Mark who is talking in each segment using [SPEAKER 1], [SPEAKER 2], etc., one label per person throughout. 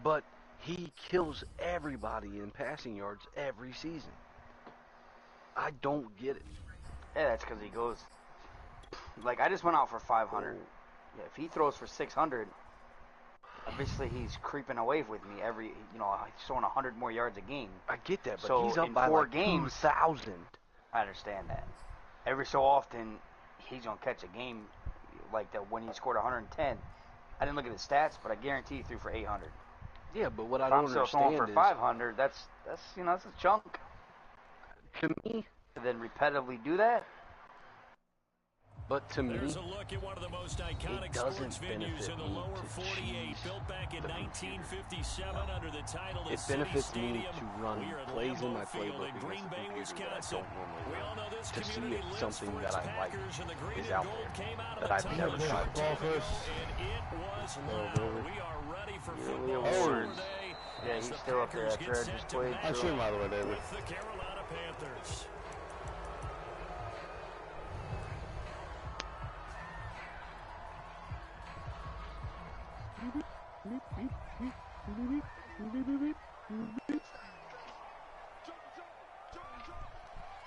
[SPEAKER 1] but he kills everybody in passing yards every season. I don't get it.
[SPEAKER 2] Yeah, that's because he goes. Like, I just went out for 500. Yeah, if he throws for 600, obviously he's creeping away with me every. You know, he's throwing 100 more yards a game.
[SPEAKER 1] I get that, but
[SPEAKER 2] so
[SPEAKER 1] he's up
[SPEAKER 2] in
[SPEAKER 1] by
[SPEAKER 2] 4
[SPEAKER 1] like
[SPEAKER 2] games.
[SPEAKER 1] 2,000.
[SPEAKER 2] I understand that. Every so often, he's gonna catch a game like that when he scored 110. I didn't look at his stats, but I guarantee he threw for 800.
[SPEAKER 1] Yeah, but what I
[SPEAKER 2] If
[SPEAKER 1] don't
[SPEAKER 2] I'm still
[SPEAKER 1] understand
[SPEAKER 2] throwing for
[SPEAKER 1] is
[SPEAKER 2] 500. That's that's a chunk.
[SPEAKER 1] to me.
[SPEAKER 2] To then repetitively do that.
[SPEAKER 1] But to me,
[SPEAKER 3] There's a look at one of the most iconic sports venues in the lower 48, built back in 1957 under the title of
[SPEAKER 1] it
[SPEAKER 3] City
[SPEAKER 1] benefits me
[SPEAKER 3] Stadium.
[SPEAKER 1] to run plays in my playbook
[SPEAKER 3] in Green
[SPEAKER 1] against
[SPEAKER 3] Bay,
[SPEAKER 1] the computer
[SPEAKER 3] Wisconsin.
[SPEAKER 1] that I don't normally
[SPEAKER 3] We all
[SPEAKER 1] run.
[SPEAKER 3] know this
[SPEAKER 1] To see
[SPEAKER 3] community
[SPEAKER 1] if
[SPEAKER 3] lives
[SPEAKER 1] something
[SPEAKER 3] for
[SPEAKER 1] that
[SPEAKER 3] its
[SPEAKER 1] I like
[SPEAKER 3] Packers, and the green
[SPEAKER 1] is
[SPEAKER 3] and
[SPEAKER 1] out
[SPEAKER 3] gold
[SPEAKER 1] there
[SPEAKER 3] came out of
[SPEAKER 1] that
[SPEAKER 3] the
[SPEAKER 1] I've
[SPEAKER 3] tunnel
[SPEAKER 1] never
[SPEAKER 3] a short
[SPEAKER 1] tried.
[SPEAKER 3] time ago, and it was loud. We are ready for football Saturday.
[SPEAKER 2] Yeah, he's still up there. That's where I just played.
[SPEAKER 4] I shoot him, by the way, David.
[SPEAKER 3] With the Carolina Panthers.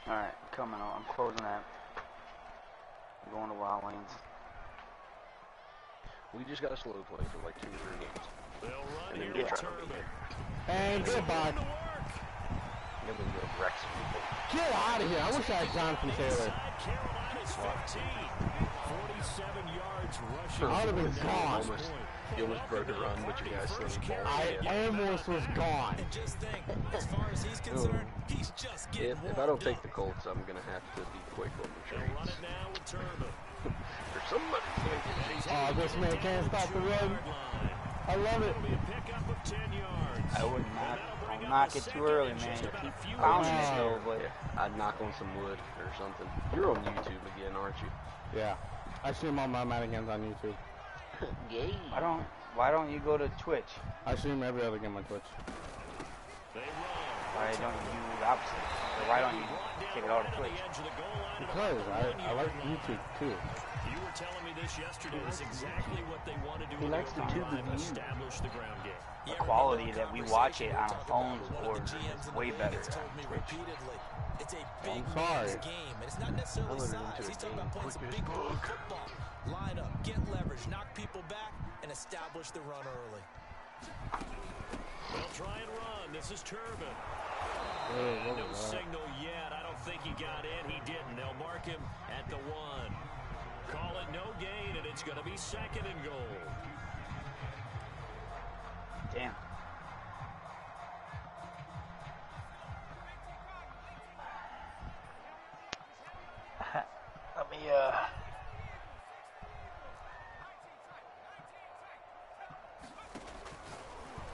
[SPEAKER 2] Alright, coming on. I'm closing that. I'm going to Wild Lanes.
[SPEAKER 1] We just got a slow play for like 2 or 3 games.
[SPEAKER 3] They'll run
[SPEAKER 1] And then
[SPEAKER 3] here
[SPEAKER 1] get
[SPEAKER 3] with
[SPEAKER 1] trying to beat
[SPEAKER 3] Turbin.
[SPEAKER 1] it.
[SPEAKER 4] And goodbye.
[SPEAKER 1] And then we go wreck some people.
[SPEAKER 4] Get out of here. I wish I had Jonathan Taylor.
[SPEAKER 3] Carolina's 15. 47 yards rushing.
[SPEAKER 4] I would have been gone.
[SPEAKER 1] You almost broke a run, but you guys slid the ball.
[SPEAKER 4] I almost was gone.
[SPEAKER 5] And just think, as far as he's concerned, he's just getting
[SPEAKER 1] If I don't take the Colts, I'm going to have to be quick on the
[SPEAKER 3] They'll run
[SPEAKER 1] trades.
[SPEAKER 3] it now with Turbin.
[SPEAKER 1] Or somebody can't get it.
[SPEAKER 4] Oh, this man can't stop the run. I love it.
[SPEAKER 3] It'll be a pickup of 10 yards.
[SPEAKER 2] I would not knock it too early, man. Keep pounding it though, but
[SPEAKER 1] I'd knock on some wood or something. You're on YouTube again, aren't you?
[SPEAKER 4] Yeah. I stream all my Madden games on YouTube.
[SPEAKER 1] Yay.
[SPEAKER 2] why don't you go to Twitch?
[SPEAKER 4] I stream every other game on Twitch.
[SPEAKER 3] They run.
[SPEAKER 2] Why don't you do the opposite? Or why don't you take it all to Twitch?
[SPEAKER 4] Because I like YouTube too.
[SPEAKER 3] You were telling me this yesterday. It's exactly what they want to do.
[SPEAKER 1] He likes to tube the view.
[SPEAKER 3] Establish the ground game.
[SPEAKER 2] The quality that we watch it on our phones or is way better on Twitch.
[SPEAKER 5] It's a big
[SPEAKER 4] sorry.
[SPEAKER 5] game, and it's not necessarily size. He's talking about playing some big game football. Line up, get leverage, knock people back, and establish the run early.
[SPEAKER 3] They'll try and run. This is Turbin.
[SPEAKER 4] What
[SPEAKER 3] No
[SPEAKER 4] was that?
[SPEAKER 3] signal yet. I don't think he got in. He didn't. They'll mark him at the 1. Call it no gain, and it's going to be 2nd and goal.
[SPEAKER 2] Damn. Let me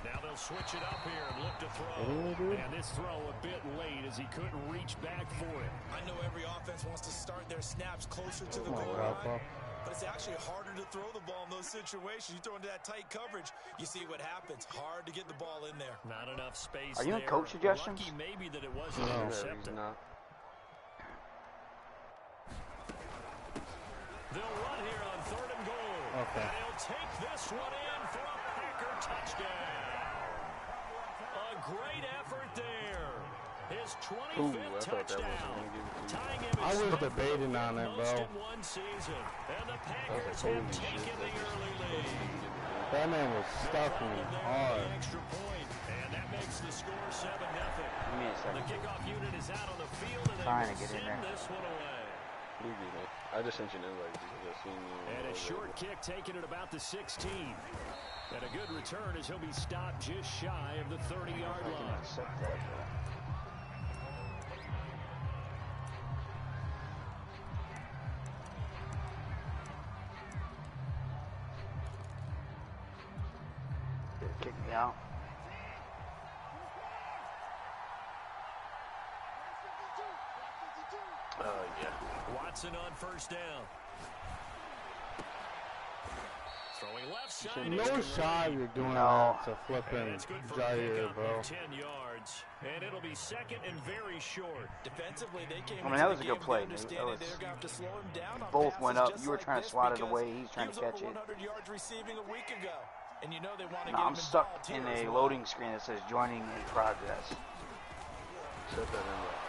[SPEAKER 3] Now they'll switch it up here and look to throw. And this throw a bit late as he couldn't reach back for it.
[SPEAKER 5] I know every offense wants to start their snaps closer to the
[SPEAKER 4] Come on,
[SPEAKER 5] goal
[SPEAKER 4] Ralph.
[SPEAKER 5] line, but it's actually harder to throw the ball in those situations. You throw into that tight coverage, you see what happens. Hard to get the ball in there.
[SPEAKER 3] Not enough space.
[SPEAKER 2] Are you in
[SPEAKER 3] there.
[SPEAKER 2] coach suggestions?
[SPEAKER 3] Lucky maybe that it wasn't
[SPEAKER 4] No.
[SPEAKER 3] intercepted.
[SPEAKER 1] Not.
[SPEAKER 3] They'll run here on 3rd and goal.
[SPEAKER 4] Okay.
[SPEAKER 3] And he'll take this one in for a Packer touchdown. A great effort there. His 25th touchdown. Tying him
[SPEAKER 4] I
[SPEAKER 3] as
[SPEAKER 4] was
[SPEAKER 3] fifth
[SPEAKER 4] debating on it,
[SPEAKER 3] most
[SPEAKER 4] bro.
[SPEAKER 3] in one season. And the Packers
[SPEAKER 1] Holy
[SPEAKER 3] have
[SPEAKER 1] shit,
[SPEAKER 3] taken the early lead.
[SPEAKER 4] That man was stuffing me
[SPEAKER 3] The
[SPEAKER 4] hard.
[SPEAKER 3] extra point, and that makes the score 7-0.
[SPEAKER 2] give me a
[SPEAKER 3] The
[SPEAKER 2] second.
[SPEAKER 3] kickoff unit is out on the field, and they
[SPEAKER 2] Trying
[SPEAKER 3] will
[SPEAKER 2] to get in
[SPEAKER 3] send
[SPEAKER 2] there.
[SPEAKER 3] this one away.
[SPEAKER 1] I just sent you an invite because I seen you.
[SPEAKER 3] And a short kick taken at about the 16. And a good return as he'll be stopped just shy of the 30-yard line.
[SPEAKER 2] Kick me out.
[SPEAKER 1] Yeah.
[SPEAKER 3] Watson on 1st down. Throwing left side.
[SPEAKER 4] No shot you're doing
[SPEAKER 2] No.
[SPEAKER 4] that to flipping
[SPEAKER 3] And it's good for a
[SPEAKER 4] Jair,
[SPEAKER 3] pickup
[SPEAKER 4] bro.
[SPEAKER 3] of 10 yards. And it'll be 2nd and very short.
[SPEAKER 5] Defensively, they came
[SPEAKER 2] I mean,
[SPEAKER 5] into
[SPEAKER 2] that
[SPEAKER 5] the
[SPEAKER 2] was a good
[SPEAKER 5] game
[SPEAKER 2] play,
[SPEAKER 5] to
[SPEAKER 2] dude.
[SPEAKER 5] understand
[SPEAKER 2] That
[SPEAKER 5] they're
[SPEAKER 2] was-
[SPEAKER 5] going to have to slow him down on
[SPEAKER 2] both
[SPEAKER 5] passes
[SPEAKER 2] went up.
[SPEAKER 5] just
[SPEAKER 2] You were
[SPEAKER 5] like
[SPEAKER 2] trying to
[SPEAKER 5] this
[SPEAKER 2] slot it
[SPEAKER 5] because
[SPEAKER 2] away. He's trying
[SPEAKER 5] he
[SPEAKER 2] to
[SPEAKER 5] was
[SPEAKER 2] catch
[SPEAKER 5] over
[SPEAKER 2] it.
[SPEAKER 5] 100 yards receiving a week ago. And you know they want to
[SPEAKER 2] No,
[SPEAKER 5] get
[SPEAKER 2] I'm
[SPEAKER 5] him
[SPEAKER 2] stuck
[SPEAKER 5] involved
[SPEAKER 2] in
[SPEAKER 5] here as
[SPEAKER 2] a
[SPEAKER 5] well.
[SPEAKER 2] loading screen that says joining in progress.
[SPEAKER 1] Set that invite.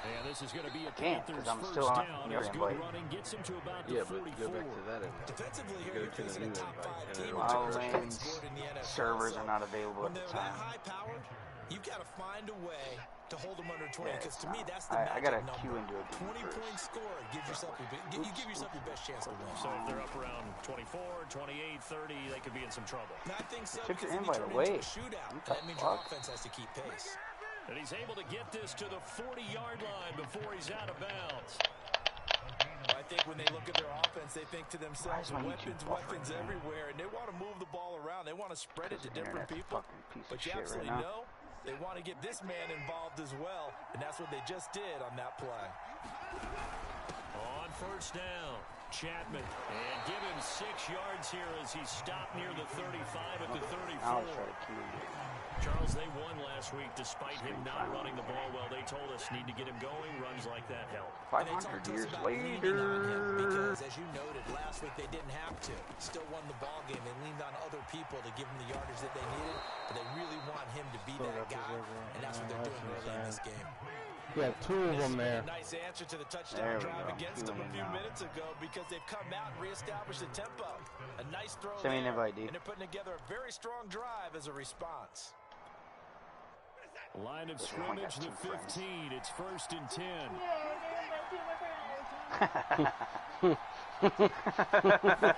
[SPEAKER 3] And this is going to be a
[SPEAKER 2] Can't,
[SPEAKER 3] Panthers
[SPEAKER 2] 'cause I'm
[SPEAKER 3] first
[SPEAKER 2] still on
[SPEAKER 3] down.
[SPEAKER 2] your
[SPEAKER 3] As good
[SPEAKER 2] invite.
[SPEAKER 3] running gets him to about the
[SPEAKER 1] Yeah, but
[SPEAKER 3] 44.
[SPEAKER 1] go back to that invite.
[SPEAKER 5] Defensively here,
[SPEAKER 1] Go
[SPEAKER 5] you're
[SPEAKER 1] to the
[SPEAKER 5] facing a
[SPEAKER 1] new
[SPEAKER 5] top
[SPEAKER 1] invite,
[SPEAKER 5] 5
[SPEAKER 1] and
[SPEAKER 5] team.
[SPEAKER 1] it'll
[SPEAKER 5] Which
[SPEAKER 2] Wow,
[SPEAKER 5] is
[SPEAKER 1] refresh.
[SPEAKER 2] Lane's
[SPEAKER 5] scored in the NFL.
[SPEAKER 2] servers
[SPEAKER 5] So
[SPEAKER 2] are not available
[SPEAKER 5] when
[SPEAKER 2] at the
[SPEAKER 5] they're that
[SPEAKER 2] time.
[SPEAKER 5] high-powered, you've got to find a way to hold them under 20.
[SPEAKER 2] Yeah,
[SPEAKER 5] Because
[SPEAKER 2] it's
[SPEAKER 5] to me,
[SPEAKER 2] not.
[SPEAKER 5] that's the
[SPEAKER 2] I
[SPEAKER 5] magic
[SPEAKER 2] gotta
[SPEAKER 5] number.
[SPEAKER 2] cue into a game
[SPEAKER 5] 20
[SPEAKER 2] first.
[SPEAKER 5] points scored gives yourself you give yourself your best chance to win.
[SPEAKER 3] So if they're up around 24, 28, 30, they could be in some trouble.
[SPEAKER 5] I think so.
[SPEAKER 2] Took your
[SPEAKER 5] Because then you
[SPEAKER 2] invite
[SPEAKER 5] turn
[SPEAKER 2] away.
[SPEAKER 5] into a shootout.
[SPEAKER 2] What
[SPEAKER 5] That
[SPEAKER 2] the
[SPEAKER 5] means your
[SPEAKER 2] fuck?
[SPEAKER 5] offense has to keep pace.
[SPEAKER 3] And he's able to get this to the 40-yard line before he's out of bounds.
[SPEAKER 5] I think when they look at their offense, they think to themselves,
[SPEAKER 2] Why is my YouTube
[SPEAKER 5] weapons
[SPEAKER 2] buffering, man?
[SPEAKER 5] everywhere, and they want to move the ball around. They want to spread it to different
[SPEAKER 2] Internet's a
[SPEAKER 5] people.
[SPEAKER 2] fucking piece of
[SPEAKER 5] But you
[SPEAKER 2] shit
[SPEAKER 5] absolutely
[SPEAKER 2] right now.
[SPEAKER 5] know they want to get this man involved as well, and that's what they just did on that play.
[SPEAKER 3] On first down, Chapman. And give him 6 yards here as he's stopped near the 35 at the 34.
[SPEAKER 2] I'll try to cue into it.
[SPEAKER 3] Charles, they won last week despite him not running the ball well. They told us need to get him going. Runs like that help.
[SPEAKER 5] And they
[SPEAKER 2] 500
[SPEAKER 5] talked to us
[SPEAKER 2] years
[SPEAKER 5] about leaning on him
[SPEAKER 2] later.
[SPEAKER 5] because, as you noted, last week they didn't have to. Still won the ball game. They leaned on other people to give them the yardage that they needed, but they really want him to be that guy, and that's what they're doing early in this game.
[SPEAKER 4] Yeah, 2 of them there.
[SPEAKER 5] A nice answer to the
[SPEAKER 2] There
[SPEAKER 5] touchdown
[SPEAKER 2] we
[SPEAKER 5] drive
[SPEAKER 2] go.
[SPEAKER 5] against them a
[SPEAKER 2] Feeling
[SPEAKER 5] few
[SPEAKER 2] now.
[SPEAKER 5] minutes ago because they've come out and reestablished the tempo. A nice throw
[SPEAKER 2] Send me an
[SPEAKER 5] there,
[SPEAKER 2] invite, D.
[SPEAKER 5] and they're putting together a very strong drive as a response.
[SPEAKER 3] Line of
[SPEAKER 2] Listen, I only got
[SPEAKER 3] scrimmage, the
[SPEAKER 2] 2 friends.
[SPEAKER 3] 15. It's 1st and 10.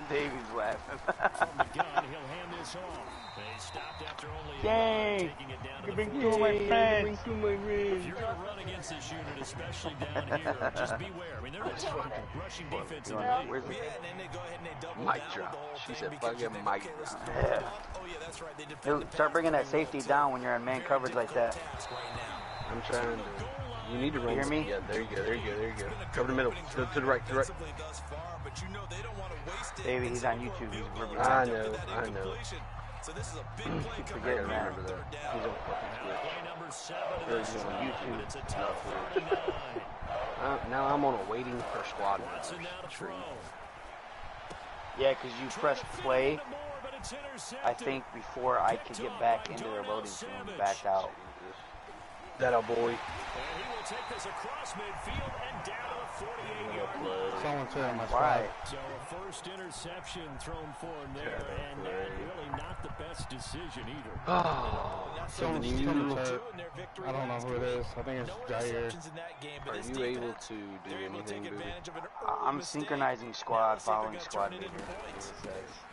[SPEAKER 2] Davy's laughing.
[SPEAKER 3] From the gun, he'll hand this off. They stopped after only a
[SPEAKER 2] Yay!
[SPEAKER 3] yard, taking it down to
[SPEAKER 2] You
[SPEAKER 3] the
[SPEAKER 2] bring
[SPEAKER 3] 14.
[SPEAKER 2] two of my friends.
[SPEAKER 3] If you're going to run against this unit, especially down here, just beware. I mean, they're a top rushing defense in the league.
[SPEAKER 2] Where's
[SPEAKER 5] Yeah,
[SPEAKER 2] the
[SPEAKER 5] and then they go ahead and they double
[SPEAKER 1] Mic
[SPEAKER 5] down
[SPEAKER 1] drop.
[SPEAKER 5] with the whole
[SPEAKER 1] She
[SPEAKER 5] thing
[SPEAKER 1] said,
[SPEAKER 5] because you
[SPEAKER 1] fucking
[SPEAKER 5] think,
[SPEAKER 1] mic
[SPEAKER 5] okay, let's
[SPEAKER 1] drop.
[SPEAKER 5] throw the ball. Oh, yeah, that's right. They defend
[SPEAKER 2] Dude,
[SPEAKER 5] the
[SPEAKER 2] start
[SPEAKER 5] pass
[SPEAKER 2] bringing that
[SPEAKER 5] very well,
[SPEAKER 2] safety
[SPEAKER 5] too.
[SPEAKER 2] down when you're in man
[SPEAKER 5] Very
[SPEAKER 2] coverage like
[SPEAKER 5] difficult
[SPEAKER 2] that.
[SPEAKER 5] task right now.
[SPEAKER 1] I'm trying to. You need to run.
[SPEAKER 2] You hear me?
[SPEAKER 1] Yeah, there you go. There you go. There you go.
[SPEAKER 5] It's been a
[SPEAKER 1] Cover the
[SPEAKER 5] good
[SPEAKER 1] middle.
[SPEAKER 5] opening
[SPEAKER 1] To
[SPEAKER 5] drive
[SPEAKER 1] the right. To the right.
[SPEAKER 5] defensively thus far, but you know they don't want to waste it.
[SPEAKER 2] Davey,
[SPEAKER 5] And
[SPEAKER 2] he's
[SPEAKER 5] so
[SPEAKER 2] on
[SPEAKER 5] they go
[SPEAKER 2] YouTube. He's
[SPEAKER 5] field goal
[SPEAKER 2] ripping
[SPEAKER 1] I
[SPEAKER 5] attempt
[SPEAKER 1] know.
[SPEAKER 5] after that
[SPEAKER 1] I know.
[SPEAKER 5] incompletion. So this is a big play coming
[SPEAKER 2] Forget
[SPEAKER 5] up
[SPEAKER 2] it,
[SPEAKER 5] here
[SPEAKER 2] man.
[SPEAKER 5] on third down.
[SPEAKER 1] He's on fucking Twitch.
[SPEAKER 3] Play number 7 of
[SPEAKER 1] Or
[SPEAKER 3] this
[SPEAKER 1] he's on
[SPEAKER 3] drive,
[SPEAKER 1] YouTube.
[SPEAKER 3] but it's a tough 39.
[SPEAKER 1] Now I'm on a waiting for squad
[SPEAKER 3] Watson
[SPEAKER 1] members
[SPEAKER 3] now to
[SPEAKER 1] tree.
[SPEAKER 3] throw.
[SPEAKER 2] Yeah, because you press play,
[SPEAKER 3] More, but it's
[SPEAKER 2] I
[SPEAKER 3] intercepted.
[SPEAKER 2] think, before I could get back into their loading screen, backed out.
[SPEAKER 1] That a boy.
[SPEAKER 3] And he will take this across midfield and down to the 48-yard line.
[SPEAKER 4] Someone said on my
[SPEAKER 2] Why?
[SPEAKER 4] side.
[SPEAKER 3] So a first interception thrown for him there, and really not the best decision either.
[SPEAKER 1] Oh,
[SPEAKER 4] Someone
[SPEAKER 1] you-
[SPEAKER 4] said, I don't know who it is. I think it's Jair.
[SPEAKER 1] Are you able to do anything, Booty?
[SPEAKER 2] I'm synchronizing squad, following squad leader. It says.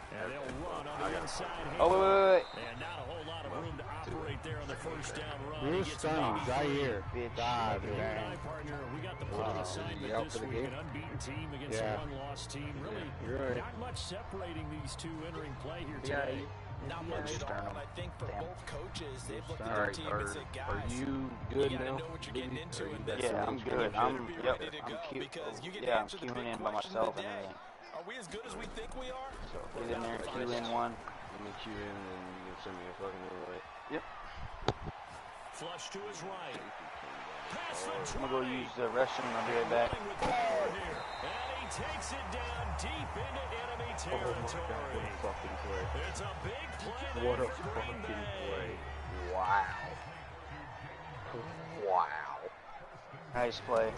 [SPEAKER 3] And they'll run on the inside.
[SPEAKER 2] Oh, wait.
[SPEAKER 3] And not a whole lot of room to operate there on the first down run.
[SPEAKER 4] Who's
[SPEAKER 3] He gets
[SPEAKER 4] stunning?
[SPEAKER 3] beat.
[SPEAKER 4] Jair.
[SPEAKER 2] Bitch.
[SPEAKER 4] God,
[SPEAKER 3] You and I,
[SPEAKER 4] damn.
[SPEAKER 3] partner, we got the play assignment
[SPEAKER 1] out
[SPEAKER 3] this
[SPEAKER 1] for the
[SPEAKER 3] week.
[SPEAKER 1] game?
[SPEAKER 3] An unbeaten team against
[SPEAKER 4] Yeah.
[SPEAKER 3] a one-loss team. Really,
[SPEAKER 1] You're right.
[SPEAKER 3] not much separating these two entering play here
[SPEAKER 1] Yeah,
[SPEAKER 3] today.
[SPEAKER 5] Not much at all, and I think for
[SPEAKER 2] Damn.
[SPEAKER 5] both coaches, they've looked at
[SPEAKER 1] All
[SPEAKER 5] their
[SPEAKER 1] right,
[SPEAKER 5] team
[SPEAKER 1] are
[SPEAKER 5] and said,
[SPEAKER 1] are
[SPEAKER 5] guys,
[SPEAKER 1] you good
[SPEAKER 5] you gotta
[SPEAKER 1] now?
[SPEAKER 5] know what you're getting
[SPEAKER 1] Booty?
[SPEAKER 5] into
[SPEAKER 1] Or you
[SPEAKER 5] in
[SPEAKER 1] got
[SPEAKER 5] this
[SPEAKER 2] Yeah,
[SPEAKER 1] some
[SPEAKER 2] I'm
[SPEAKER 1] extra
[SPEAKER 2] good.
[SPEAKER 1] shit?
[SPEAKER 2] I'm,
[SPEAKER 5] better be
[SPEAKER 2] yep,
[SPEAKER 5] ready to
[SPEAKER 2] I'm
[SPEAKER 5] go
[SPEAKER 2] cute.
[SPEAKER 5] because you get to
[SPEAKER 2] Yeah, I'm
[SPEAKER 5] answer the
[SPEAKER 2] queuing
[SPEAKER 5] big
[SPEAKER 2] in by
[SPEAKER 5] question
[SPEAKER 2] myself and
[SPEAKER 5] today.
[SPEAKER 2] everything.
[SPEAKER 5] Are we as good as we think we are?
[SPEAKER 2] So get in there, queue in one.
[SPEAKER 1] Let me cue in and you can send me a fucking invite.
[SPEAKER 2] Yep.
[SPEAKER 3] Flush to his right. Pass the
[SPEAKER 2] I'm gonna go
[SPEAKER 3] 20.
[SPEAKER 2] use the restroom. I'll be right back.
[SPEAKER 3] Running with power here. And he takes it down deep into enemy
[SPEAKER 1] Oh my god, what
[SPEAKER 3] territory.
[SPEAKER 1] a fucking play.
[SPEAKER 3] It's a big play there
[SPEAKER 1] What a
[SPEAKER 3] for Green
[SPEAKER 1] fucking
[SPEAKER 3] Bay.
[SPEAKER 1] play. Wow. Wow.
[SPEAKER 2] Nice play.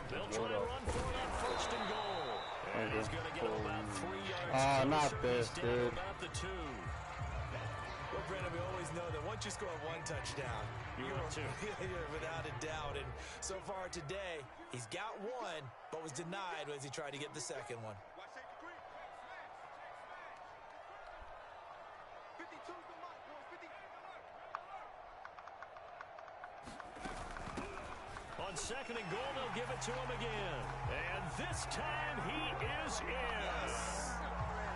[SPEAKER 3] They'll try and run for it on first and goal. And he's going to get about 3 yards.
[SPEAKER 4] Oh,
[SPEAKER 3] to the
[SPEAKER 4] not
[SPEAKER 3] street.
[SPEAKER 4] this,
[SPEAKER 3] He's down
[SPEAKER 4] dude.
[SPEAKER 3] about the 2.
[SPEAKER 5] Well, Brandon, we always know that once you score one touchdown,
[SPEAKER 3] You win two.
[SPEAKER 5] you're without a doubt. And so far today, he's got one, but was denied as he tried to get the second one.
[SPEAKER 3] On second and goal, they'll give it to him again. And this time he is in.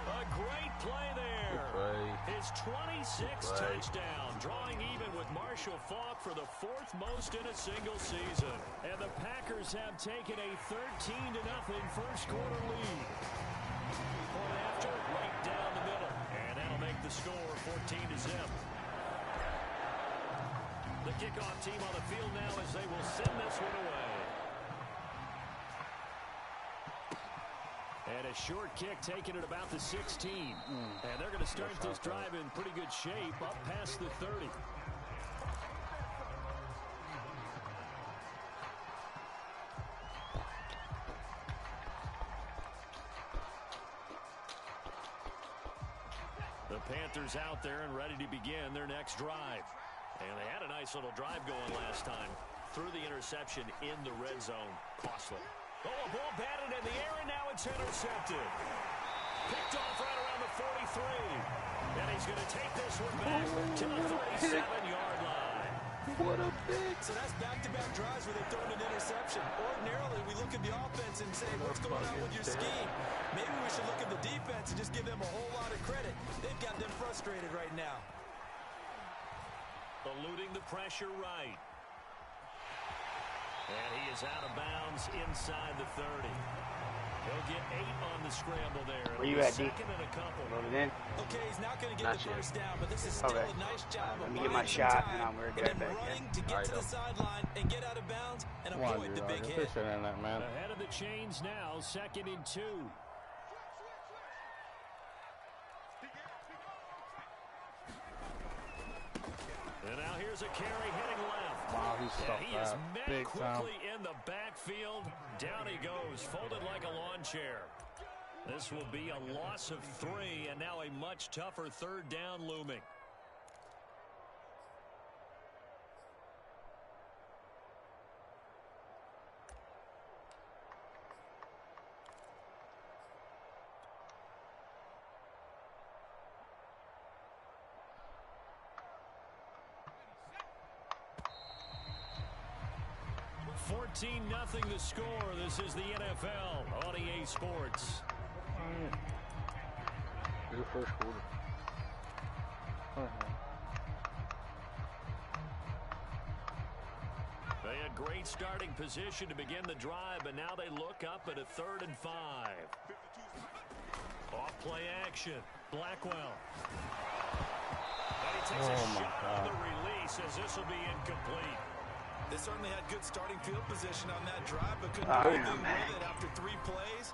[SPEAKER 3] A great play there. His 26th touchdown, drawing even with Marshall Faulk for the 4th most in a single season. And the Packers have taken a 13-0 first quarter lead. Point after, right down the middle. And that'll make the score 14-0. The kickoff team on the field now as they will send this one away. And And a short kick taken at about the 16. And they're going to start this drive in pretty good shape up past the 30. The Panthers out there and ready to begin their next drive. And they had a nice little drive going last time. Through the interception in the red zone. Costly. Oh, a ball batted in the air, and now it's intercepted. Picked off right around the 43. And he's going to take this one back to the 37-yard line.
[SPEAKER 1] What a pick.
[SPEAKER 5] So that's back-to-back drives where they've thrown an interception. Ordinarily, we look at the offense and say, what's going on with your scheme? Maybe we should look at the defense and just give them a whole lot of credit. They've got them frustrated right now.
[SPEAKER 3] Eluding the pressure right. And he is out of bounds inside the 30. He'll get 8 on the scramble there.
[SPEAKER 2] Where you at, D?
[SPEAKER 3] Second and a couple.
[SPEAKER 2] Loaded in.
[SPEAKER 5] Okay, he's not going to get the first down, but this is still a nice job of
[SPEAKER 2] Let me get my
[SPEAKER 5] buying
[SPEAKER 2] shot,
[SPEAKER 5] some
[SPEAKER 2] and
[SPEAKER 5] time
[SPEAKER 2] I'm going to
[SPEAKER 5] and
[SPEAKER 2] get
[SPEAKER 5] then
[SPEAKER 2] back
[SPEAKER 5] running
[SPEAKER 2] in.
[SPEAKER 5] to get to the sideline and get out of bounds and
[SPEAKER 4] Come on,
[SPEAKER 5] avoid the
[SPEAKER 4] dude,
[SPEAKER 5] big
[SPEAKER 4] Roger.
[SPEAKER 5] hit.
[SPEAKER 4] Fish it in that, man.
[SPEAKER 3] Ahead of the chains now, 2nd and 2. And now here's a carry hitting left.
[SPEAKER 4] Wow, he's stuck
[SPEAKER 3] He is
[SPEAKER 4] that
[SPEAKER 3] met
[SPEAKER 4] big time.
[SPEAKER 3] quickly in the backfield. Down he goes, folded like a lawn chair. This will be a loss of 3, and now a much tougher 3rd down looming. Nothing the score. This is the NFL on EA Sports.
[SPEAKER 4] Do the first quarter.
[SPEAKER 3] They had great starting position to begin the drive, but now they look up at a 3rd and 5. Off play action. Blackwell. And he takes a shot on the release as this will be incomplete.
[SPEAKER 5] They certainly had good starting field position on that drive, but couldn't do anything with it after 3 plays.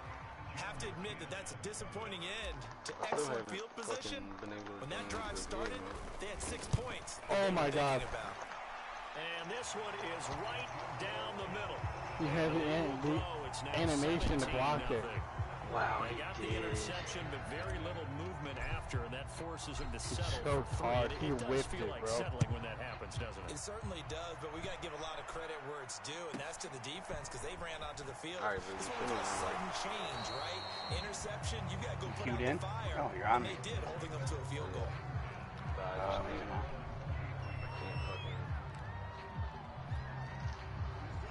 [SPEAKER 5] Have to admit that that's a disappointing end to excellent field position. When that drive started, they had 6 points.
[SPEAKER 4] Oh my God.
[SPEAKER 3] And this one is right down the middle.
[SPEAKER 4] You have the animation to block it.
[SPEAKER 1] Wow,
[SPEAKER 3] They got the interception, but very little movement after, and that forces him to settle
[SPEAKER 4] so
[SPEAKER 3] for 3.
[SPEAKER 4] hard. He
[SPEAKER 3] It does
[SPEAKER 4] whipped
[SPEAKER 3] feel
[SPEAKER 4] it,
[SPEAKER 3] like
[SPEAKER 4] bro.
[SPEAKER 3] settling when that happens, doesn't it?
[SPEAKER 5] It certainly does, but we got to give a lot of credit where it's due, and that's to the defense because they ran onto the field.
[SPEAKER 1] All right,
[SPEAKER 5] This one was a sudden change, right? Interception, you got to go put out
[SPEAKER 2] Queued in?
[SPEAKER 5] the fire.
[SPEAKER 2] Oh, you're on
[SPEAKER 5] and
[SPEAKER 2] me.
[SPEAKER 5] they did, holding them to a field goal.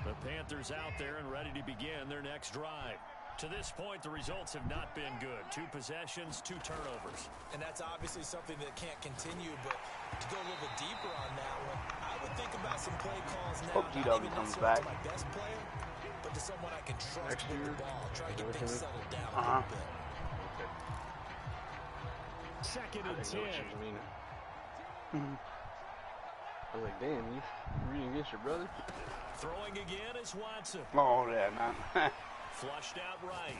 [SPEAKER 3] The Panthers out there and ready to begin their next drive. To this point, the results have not been good. 2 possessions, 2 turnovers.
[SPEAKER 5] And that's obviously something that can't continue, but to go a little bit deeper on that one, I would think about some play calls now.
[SPEAKER 2] Hope
[SPEAKER 5] Not
[SPEAKER 2] GW
[SPEAKER 5] even
[SPEAKER 2] comes
[SPEAKER 5] necessarily
[SPEAKER 2] back.
[SPEAKER 5] to my best player, but to someone I can trust
[SPEAKER 1] Next
[SPEAKER 5] with
[SPEAKER 1] year?
[SPEAKER 5] the ball. Try to get things settled down a
[SPEAKER 2] Uh-huh.
[SPEAKER 5] little bit.
[SPEAKER 3] 2nd and
[SPEAKER 1] I know what
[SPEAKER 3] 10.
[SPEAKER 1] you mean. I was like, damn, you reading against your brother?
[SPEAKER 3] Throwing again is Watson.
[SPEAKER 2] Oh, yeah, man.
[SPEAKER 3] Flushed out right.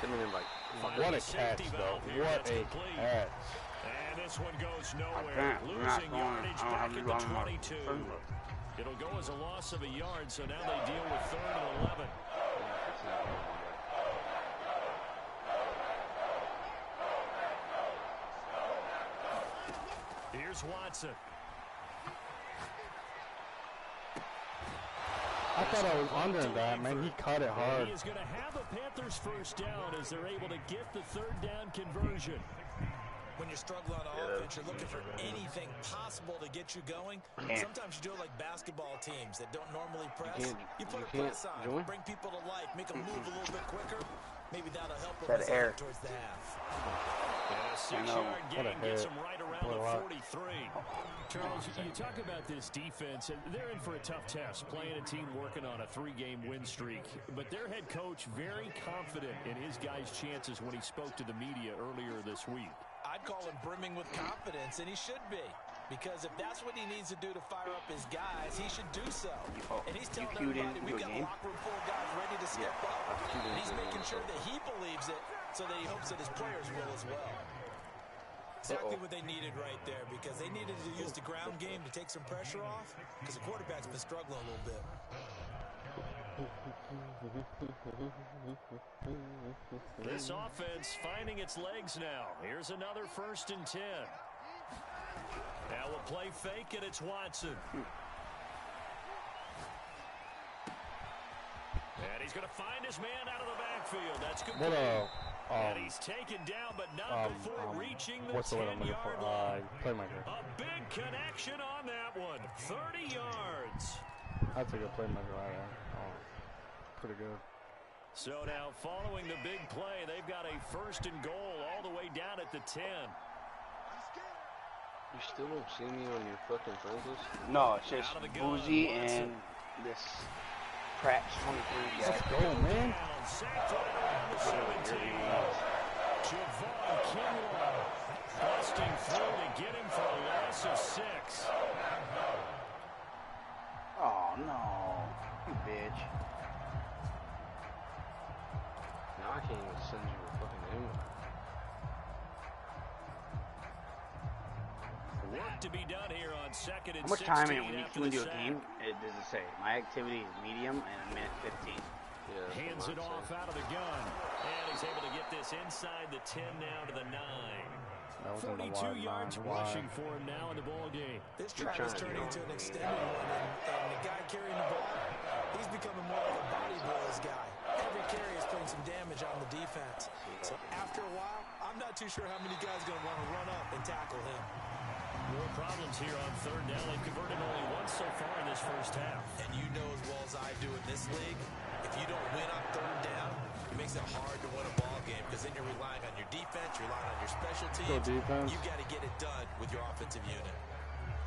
[SPEAKER 1] Send me in like,
[SPEAKER 4] What a catch, though. What a catch.
[SPEAKER 3] And this one goes
[SPEAKER 2] I
[SPEAKER 3] nowhere.
[SPEAKER 2] can't. I'm not
[SPEAKER 3] Losing
[SPEAKER 2] going.
[SPEAKER 3] yardage
[SPEAKER 2] I don't
[SPEAKER 3] back
[SPEAKER 2] have to
[SPEAKER 3] at
[SPEAKER 2] go
[SPEAKER 3] the
[SPEAKER 2] on my
[SPEAKER 3] 22.
[SPEAKER 2] finger.
[SPEAKER 3] It'll go as a loss of a yard, so now they deal with 3rd and 11. Here's Watson.
[SPEAKER 4] I thought I was under that, man. He cut it hard.
[SPEAKER 3] He is going to have a Panthers first down as they're able to get the 3rd down conversion.
[SPEAKER 5] When you're struggling on offense, you're looking for anything possible to get you going. Sometimes you do it like basketball teams that don't normally press. You put a press on, bring people to life, make them move a little bit quicker. Maybe that'll help them as they get towards the half.
[SPEAKER 3] And a 6-yard gain gets them right around the 43. Charles, you talk about this defense, and they're in for a tough test, playing a team working on a 3-game win streak. But their head coach very confident in his guys' chances when he spoke to the media earlier this week.
[SPEAKER 5] I'd call him brimming with confidence, and he should be. Because if that's what he needs to do to fire up his guys, he should do so. And he's telling
[SPEAKER 2] queued
[SPEAKER 5] everybody, we've got a
[SPEAKER 2] game?
[SPEAKER 5] locker room full of guys ready to step up. And he's making sure that he believes it so that he hopes that his players will as well. Exactly what they needed right there, because they needed to use the ground game to take some pressure off, because the quarterback's been struggling a little bit.
[SPEAKER 3] This offense finding its legs now. Here's another 1st and 10. Now we'll play fake, and it's Watson. And he's going to find his man out of the backfield. That's good. And he's taken down, but not before reaching the 10-yard line.
[SPEAKER 4] Playmaker.
[SPEAKER 3] A big connection on that one. 30 yards.
[SPEAKER 4] That's a good playmaker right there. Oh, pretty good.
[SPEAKER 3] So now, following the big play, they've got a 1st and goal all the way down at the 10.
[SPEAKER 1] You still don't see me on your fucking friends list?
[SPEAKER 2] No, it's just Boozy and this Pratt 23 guy.
[SPEAKER 4] Let's go, man.
[SPEAKER 3] Javon Kinlaw busting through to get him for a loss of 6.
[SPEAKER 2] Oh, no. You bitch.
[SPEAKER 1] Now I can't even send you a fucking invite.
[SPEAKER 3] Work to be done here on 2nd and 16.
[SPEAKER 2] How much time in it when you queue into a game? It does it say? My activity is medium and a minute 15.
[SPEAKER 1] Yeah,
[SPEAKER 3] hands it off out of the gun. And he's able to get this inside the 10 now to the 9. 42 yards rushing for him now in the ball game.
[SPEAKER 5] This try is turning into an extended one, and the guy carrying the ball, he's becoming more like a body boys guy. Every carry is putting some damage on the defense. So after a while, I'm not too sure how many guys are going to want to run up and tackle him.
[SPEAKER 3] More problems here on 3rd down. They've converted only once so far in this first half.
[SPEAKER 5] And you know as well as I do in this league, if you don't win on 3rd down, it makes it hard to win a ball game, because then you're relying on your defense, you're relying on your special teams. You've got to get it done with your offensive unit.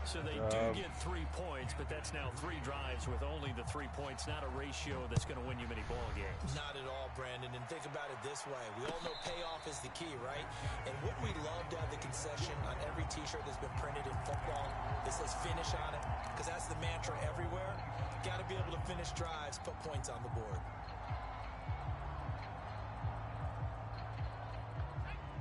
[SPEAKER 3] So they do get 3 points, but that's now 3 drives with only the 3 points, not a ratio that's going to win you many ball games.
[SPEAKER 5] Not at all, Brandon, and think about it this way. We all know payoff is the key, right? And wouldn't we love to have the concession on every T-shirt that's been printed in football that says finish on it? Because that's the mantra everywhere. Got to be able to finish drives, put points on the board.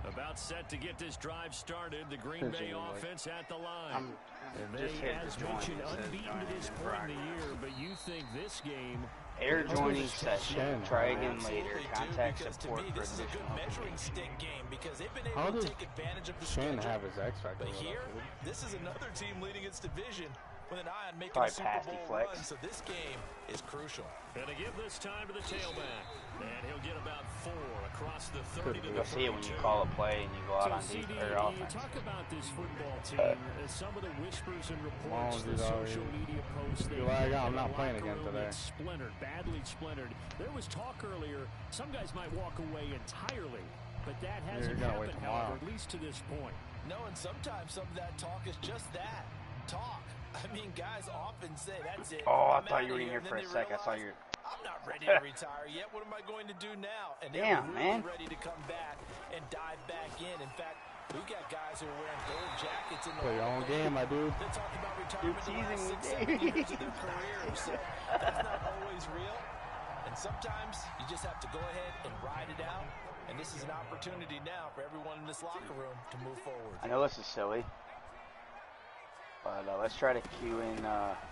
[SPEAKER 3] About set to get this drive started. The Green Bay offense at the line. And they, as mentioned, unbeaten to this point in the year, but you think this game...
[SPEAKER 2] Air joining session. Try again later. Contact
[SPEAKER 5] Because
[SPEAKER 2] support
[SPEAKER 5] to me,
[SPEAKER 2] for
[SPEAKER 5] this is a good
[SPEAKER 2] additional
[SPEAKER 5] measuring
[SPEAKER 2] information.
[SPEAKER 5] stick game, because they've been
[SPEAKER 4] How
[SPEAKER 5] able to
[SPEAKER 4] does
[SPEAKER 5] take advantage of the
[SPEAKER 4] Shane
[SPEAKER 5] schedule.
[SPEAKER 4] have his X Factor?
[SPEAKER 5] But here, this is another team leading its division with an eye on making
[SPEAKER 2] Probably
[SPEAKER 5] a Super
[SPEAKER 2] pasty
[SPEAKER 5] Bowl
[SPEAKER 2] flex.
[SPEAKER 5] run, so this game is crucial.
[SPEAKER 3] And to give this time to the tailback. And he'll get about 4 across the 30 to the 32.
[SPEAKER 2] You'll see it when you call a play and you go out on
[SPEAKER 3] CD,
[SPEAKER 2] defense or
[SPEAKER 3] you
[SPEAKER 2] offense.
[SPEAKER 3] talk about this football team, some of the whispers and reports, the social media posts,
[SPEAKER 4] I'm not playing again today.
[SPEAKER 3] Splintered, badly splintered. There was talk earlier, some guys might walk away entirely, but that hasn't happened, however, at least to this point.
[SPEAKER 5] No, and sometimes some of that talk is just that, talk. I mean, guys often say, that's it.
[SPEAKER 2] Oh, I thought you were in here for a sec. I saw your...
[SPEAKER 5] I'm not ready to retire yet. What am I going to do now? And they're really ready to come back and dive back in. In fact, we've got guys who are wearing gold jackets in the
[SPEAKER 4] Play your own game, my dude.
[SPEAKER 5] They're talking about retirement in the last 6-7 years of their career. So that's not always real. And sometimes you just have to go ahead and ride it out. And this is an opportunity now for everyone in this locker room to move forward.
[SPEAKER 2] I know this is silly, but let's try to cue in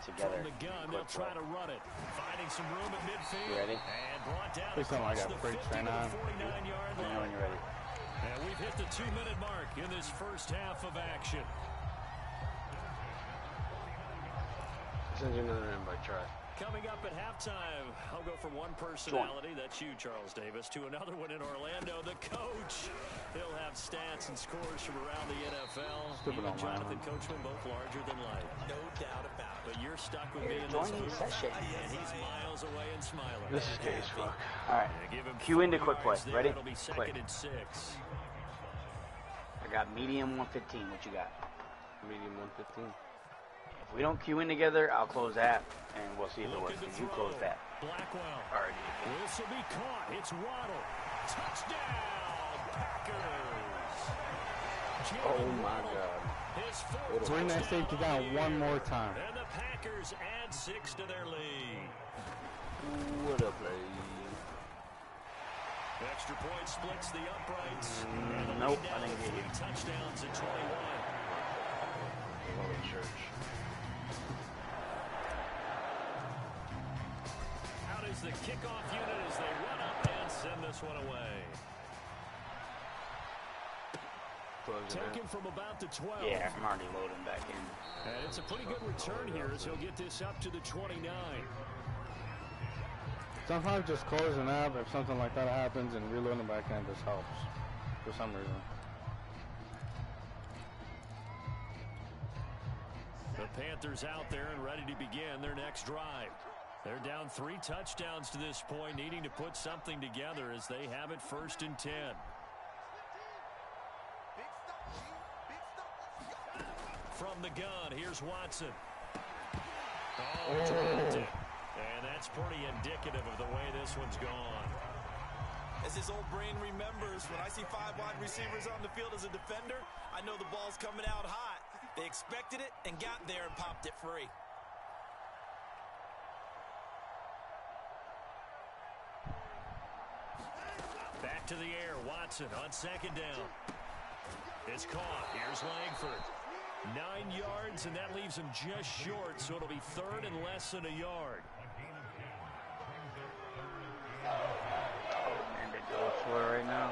[SPEAKER 2] together.
[SPEAKER 3] From the gun, they'll try to run it. Finding some room at midfield.
[SPEAKER 2] You ready?
[SPEAKER 3] And brought down
[SPEAKER 4] Please tell me I got freaks right now.
[SPEAKER 3] 49-yard
[SPEAKER 2] Let me know when you're ready.
[SPEAKER 3] And we've hit the 2-minute mark in this first half of action.
[SPEAKER 1] Send you another invite, try.
[SPEAKER 3] Coming up at halftime, I'll go from one personality, that's you, Charles Davis, to another one in Orlando, the coach. He'll have stats and scores from around the NFL.
[SPEAKER 4] Stupid
[SPEAKER 3] You and
[SPEAKER 4] online.
[SPEAKER 3] Jonathan Coachman, both larger than life.
[SPEAKER 5] No doubt about it.
[SPEAKER 3] But you're stuck with me in this
[SPEAKER 2] Joining
[SPEAKER 3] booth,
[SPEAKER 2] session.
[SPEAKER 3] and he's miles away and smiling.
[SPEAKER 1] This is gay as fuck.
[SPEAKER 2] All right.
[SPEAKER 3] Yeah, give him
[SPEAKER 2] Cue into
[SPEAKER 3] 4
[SPEAKER 2] quick play.
[SPEAKER 3] yards there.
[SPEAKER 2] Ready?
[SPEAKER 3] It'll be
[SPEAKER 2] Quick.
[SPEAKER 3] 2nd and 6.
[SPEAKER 2] I got medium 115. What you got?
[SPEAKER 1] Medium 115.
[SPEAKER 2] If we don't cue in together, I'll close that, and we'll see if it works.
[SPEAKER 3] Looking to
[SPEAKER 2] If you
[SPEAKER 3] throw.
[SPEAKER 2] close that.
[SPEAKER 3] Blackwell.
[SPEAKER 2] All right.
[SPEAKER 3] This will be caught. It's Waddle. Touchdown, Packers.
[SPEAKER 4] Oh my God. Bring that safety down one more time.
[SPEAKER 3] And the Packers add 6 to their lead.
[SPEAKER 1] What a play.
[SPEAKER 3] Extra point splits the uprights.
[SPEAKER 2] Nope, I didn't get
[SPEAKER 3] 3 touchdowns at 21.
[SPEAKER 1] Church.
[SPEAKER 3] Out is the kickoff unit as they run up and send this one away. Taken from about the 12.
[SPEAKER 2] Yeah, I'm already loading back in.
[SPEAKER 3] And it's a pretty good return here as he'll get this up to the 29.
[SPEAKER 4] Sometimes just closing up, if something like that happens, and reloading back in just helps for some reason.
[SPEAKER 3] The Panthers out there and ready to begin their next drive. They're down 3 touchdowns to this point, needing to put something together as they have it 1st and 10. From the gun, here's Watson. Oh, dropped it. And that's pretty indicative of the way this one's gone.
[SPEAKER 5] As his old brain remembers, when I see 5 wide receivers on the field as a defender, I know the ball's coming out hot. They expected it and got there and popped it free.
[SPEAKER 3] Back to the air, Watson on 2nd down. It's caught. Here's Langford. 9 yards, and that leaves him just short, so it'll be 3rd and less than a yard.
[SPEAKER 2] And to go for it right now.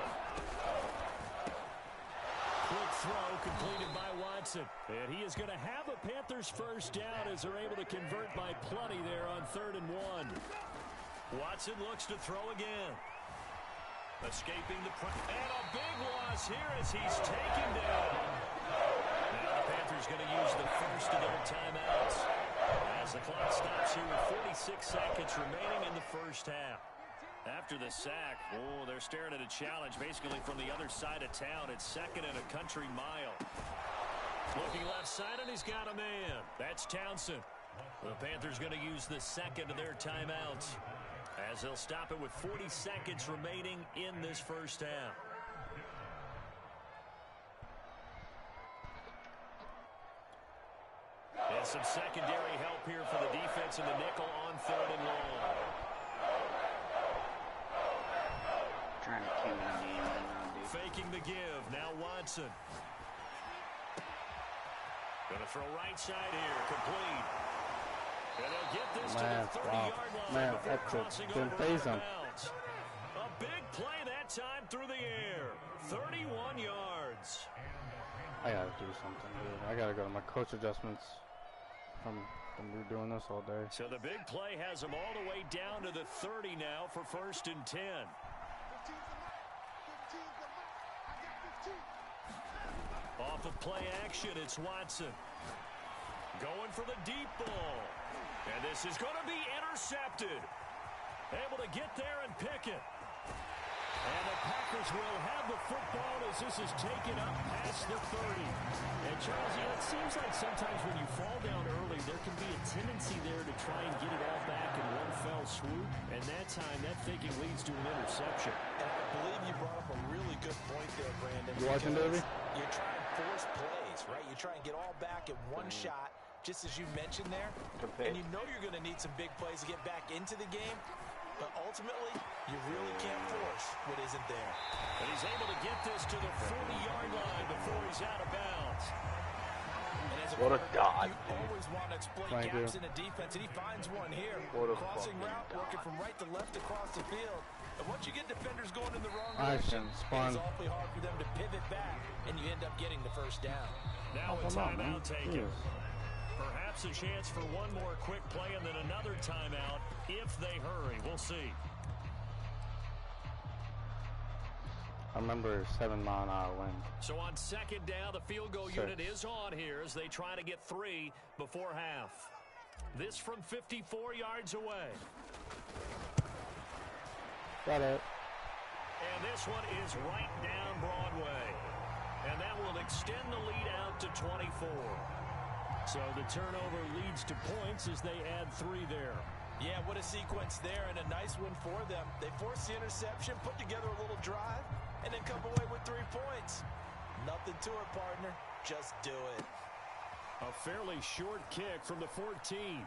[SPEAKER 3] Quick throw completed by Watson. And he is going to have a Panthers 1st down as they're able to convert by plenty there on 3rd and 1. Watson looks to throw again. Escaping the and a big loss here as he's taken down. Now the Panthers going to use the 1st of their timeouts as the clock stops here with 46 seconds remaining in the 1st half. After the sack, oh, they're staring at a challenge basically from the other side of town. It's 2nd and a country mile. Looking left side, and he's got a man. That's Townsend. The Panthers going to use the 2nd of their timeouts as they'll stop it with 40 seconds remaining in this 1st half. And some secondary help here for the defense in the nickel on 3rd and long.
[SPEAKER 2] Trying to kill the game right now, dude.
[SPEAKER 3] Faking the give. Now Watson. Going to throw right side here. Complete. And they'll get this to the 30-yard line before crossing over out of bounds. A big play that time through the air. 31 yards.
[SPEAKER 4] I gotta do something, dude. I gotta go to my coach adjustments from we're doing this all day.
[SPEAKER 3] So the big play has them all the way down to the 30 now for 1st and 10. Off of play action, it's Watson. Going for the deep ball. And this is going to be intercepted. Able to get there and pick it. And the Packers will have the football as this is taken up past the 30. And Charles, you know, it seems like sometimes when you fall down early, there can be a tendency there to try and get it all back in one fell swoop. And that time, that thinking leads to an interception.
[SPEAKER 5] And I believe you brought up a really good point there, Brandon.
[SPEAKER 4] You watching, Davey?
[SPEAKER 5] You try and force plays, right? You try and get all back in one shot, just as you mentioned there. And you know you're going to need some big plays to get back into the game. But ultimately, you really can't force what isn't there.
[SPEAKER 3] And he's able to get this to the 40-yard line before he's out of bounds.
[SPEAKER 1] What a dog.
[SPEAKER 5] You always want to exploit gaps in a defense, and he finds one here. Crossing route, working from right to left across the field. And once you get defenders going in the wrong direction, it's awfully hard for them to pivot back, and you end up getting the 1st down.
[SPEAKER 3] Now a timeout taken. Perhaps a chance for one more quick play and then another timeout if they hurry. We'll see.
[SPEAKER 4] I remember 7-mile-an-hour wind.
[SPEAKER 3] So on 2nd down, the field goal unit is on here as they try to get 3 before half. This from 54 yards away.
[SPEAKER 4] Got it.
[SPEAKER 3] And this one is right down Broadway. And that will extend the lead out to 24. So the turnover leads to points as they add 3 there.
[SPEAKER 5] Yeah, what a sequence there, and a nice one for them. They force the interception, put together a little drive, and then come away with 3 points. Nothing to it, partner. Just do it.
[SPEAKER 3] A fairly short kick from the 14.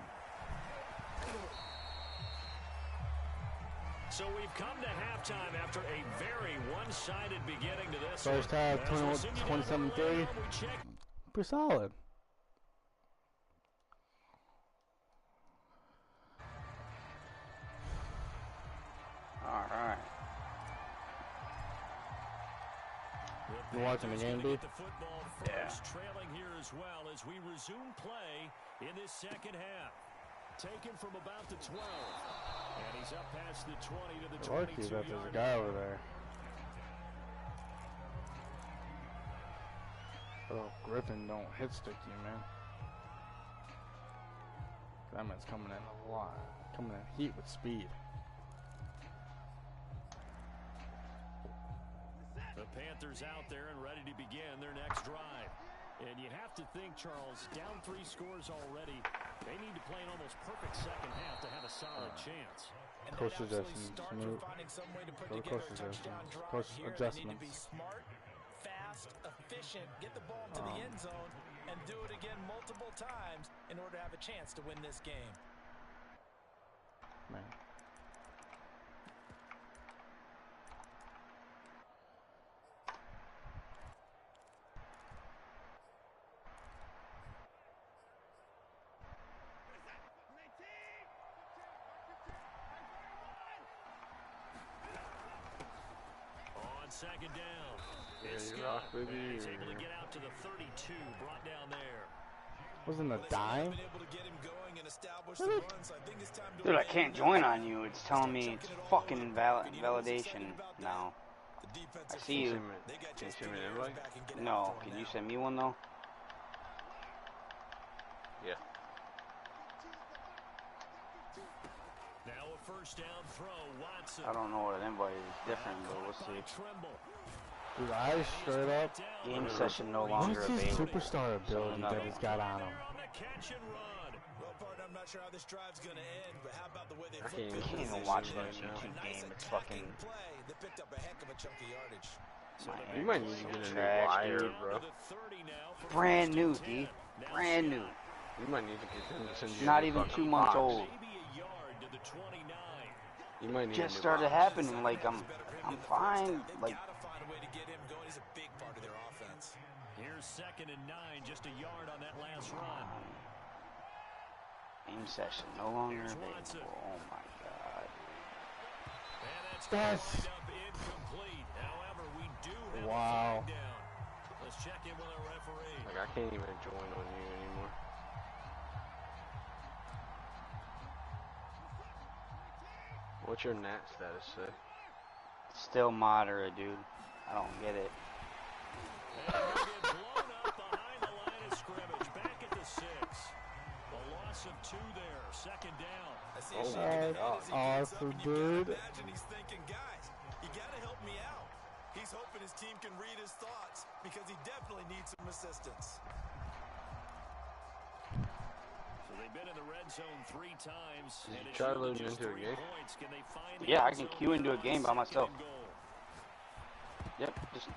[SPEAKER 3] So we've come to halftime after a very one-sided beginning to this
[SPEAKER 4] First half, 27-3. Pretty solid.
[SPEAKER 2] All right.
[SPEAKER 4] You watching the game, dude?
[SPEAKER 3] Yeah. Trailing here as well as we resume play in this second half. Taken from about the 12. And he's up past the 20 to the 22 yard.
[SPEAKER 4] There's a guy over there. Oh, Griffin don't hit stick you, man. That man's coming in a lot. Coming in heat with speed.
[SPEAKER 3] The Panthers out there and ready to begin their next drive. And you have to think, Charles, down 3 scores already. They need to play an almost perfect second half to have a solid chance.
[SPEAKER 5] And
[SPEAKER 4] coach
[SPEAKER 5] that absolutely
[SPEAKER 4] suggestions.
[SPEAKER 5] starts with finding some way to put together a touchdown drive
[SPEAKER 4] Coach
[SPEAKER 5] here. They need to be
[SPEAKER 4] adjustments.
[SPEAKER 5] smart, fast, efficient, get the ball to the end zone, and do it again multiple times in order to have a chance to win this game.
[SPEAKER 4] Man.
[SPEAKER 3] Second down. It's
[SPEAKER 4] rock, baby.
[SPEAKER 3] He's able to get out to the 32, brought down there.
[SPEAKER 4] Wasn't a dime?
[SPEAKER 2] Dude, I can't join on you. It's telling me it's fucking validation now. I see you.
[SPEAKER 1] Can you send me an invite?
[SPEAKER 2] No. Can you send me one, though?
[SPEAKER 1] Yeah.
[SPEAKER 3] Now a first down throw, Watson.
[SPEAKER 2] I don't know what an invite is different, but we'll see.
[SPEAKER 4] Dude, I straight up.
[SPEAKER 2] Game session no longer
[SPEAKER 4] What's his
[SPEAKER 2] available.
[SPEAKER 4] superstar ability that he's got on him?
[SPEAKER 5] Well, partner, I'm not sure how this drive's going to end, but how about the way they
[SPEAKER 1] I can't
[SPEAKER 2] You can't even
[SPEAKER 1] even
[SPEAKER 2] watch it on
[SPEAKER 1] right
[SPEAKER 2] a
[SPEAKER 1] now.
[SPEAKER 2] YouTube game. It's fucking
[SPEAKER 5] play that picked up a heck of a chunk of yardage.
[SPEAKER 1] You might need to get a new
[SPEAKER 2] trash,
[SPEAKER 1] wire,
[SPEAKER 2] dude.
[SPEAKER 1] bro.
[SPEAKER 2] Brand new, D. Brand new.
[SPEAKER 1] You might need to get them to send you
[SPEAKER 2] Not
[SPEAKER 1] a
[SPEAKER 2] even
[SPEAKER 1] fucking
[SPEAKER 2] 2 months
[SPEAKER 1] box.
[SPEAKER 2] old.
[SPEAKER 1] You might need
[SPEAKER 2] Just
[SPEAKER 1] a new
[SPEAKER 2] started
[SPEAKER 1] box.
[SPEAKER 2] happening. Like I'm fine. Like
[SPEAKER 5] Gotta find a way to get him going. He's a big part of their offense.
[SPEAKER 3] Here's 2nd and 9, just a yard on that last run.
[SPEAKER 2] game session no longer available. Oh my god.
[SPEAKER 3] And
[SPEAKER 4] That's
[SPEAKER 3] up incomplete. However, we do have
[SPEAKER 4] wow.
[SPEAKER 3] a flag down. Let's check in with our referee.
[SPEAKER 1] Like, I can't even join on you anymore. What's your NAT status say?
[SPEAKER 2] Still moderate, dude. I don't get it.
[SPEAKER 3] And he'll get blown up behind the line of scrimmage. Back at the 6. A loss of 2 there. 2nd down.
[SPEAKER 5] I see
[SPEAKER 1] Oh
[SPEAKER 5] a shaking
[SPEAKER 1] my
[SPEAKER 5] head as he gets up,
[SPEAKER 4] awesome,
[SPEAKER 5] and you gotta
[SPEAKER 4] dude.
[SPEAKER 5] imagine he's thinking, guys, you gotta help me out. He's hoping his team can read his thoughts because he definitely needs some assistance.
[SPEAKER 3] So they've been in the red zone 3 times.
[SPEAKER 1] Did
[SPEAKER 3] and
[SPEAKER 1] you
[SPEAKER 3] it's
[SPEAKER 1] try
[SPEAKER 3] yielded
[SPEAKER 1] loading
[SPEAKER 3] just
[SPEAKER 1] into a
[SPEAKER 3] 3
[SPEAKER 1] game?
[SPEAKER 3] points. Can they find the
[SPEAKER 2] Yeah, I
[SPEAKER 3] end
[SPEAKER 2] can
[SPEAKER 3] zone
[SPEAKER 2] queue into a game by
[SPEAKER 3] on
[SPEAKER 2] myself.
[SPEAKER 3] 2nd and goal?
[SPEAKER 2] Yep,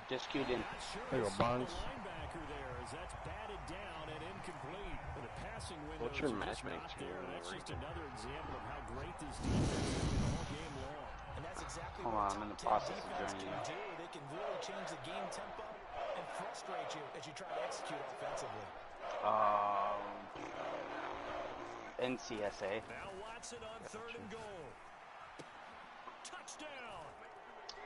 [SPEAKER 2] just queued in.
[SPEAKER 3] Not sure
[SPEAKER 4] There you go,
[SPEAKER 3] they saw
[SPEAKER 4] Barnes.
[SPEAKER 3] the linebacker there as that's batted down and incomplete. But the passing windows
[SPEAKER 1] What's your
[SPEAKER 3] are just
[SPEAKER 1] matchmaking
[SPEAKER 3] not
[SPEAKER 1] score
[SPEAKER 3] there.
[SPEAKER 1] on
[SPEAKER 3] That's
[SPEAKER 1] the
[SPEAKER 3] just
[SPEAKER 1] ranking?
[SPEAKER 3] another example of how great this defense has been all game long.
[SPEAKER 5] And that's exactly
[SPEAKER 2] Hold
[SPEAKER 5] what
[SPEAKER 2] on, I'm in the
[SPEAKER 5] top 10
[SPEAKER 2] process of
[SPEAKER 5] defense
[SPEAKER 2] joining
[SPEAKER 5] can
[SPEAKER 2] you.
[SPEAKER 5] do. They can really change the game tempo and frustrate you as you try to execute offensively.
[SPEAKER 2] NCSA.
[SPEAKER 3] Now Watson on 3rd and goal. Touchdown.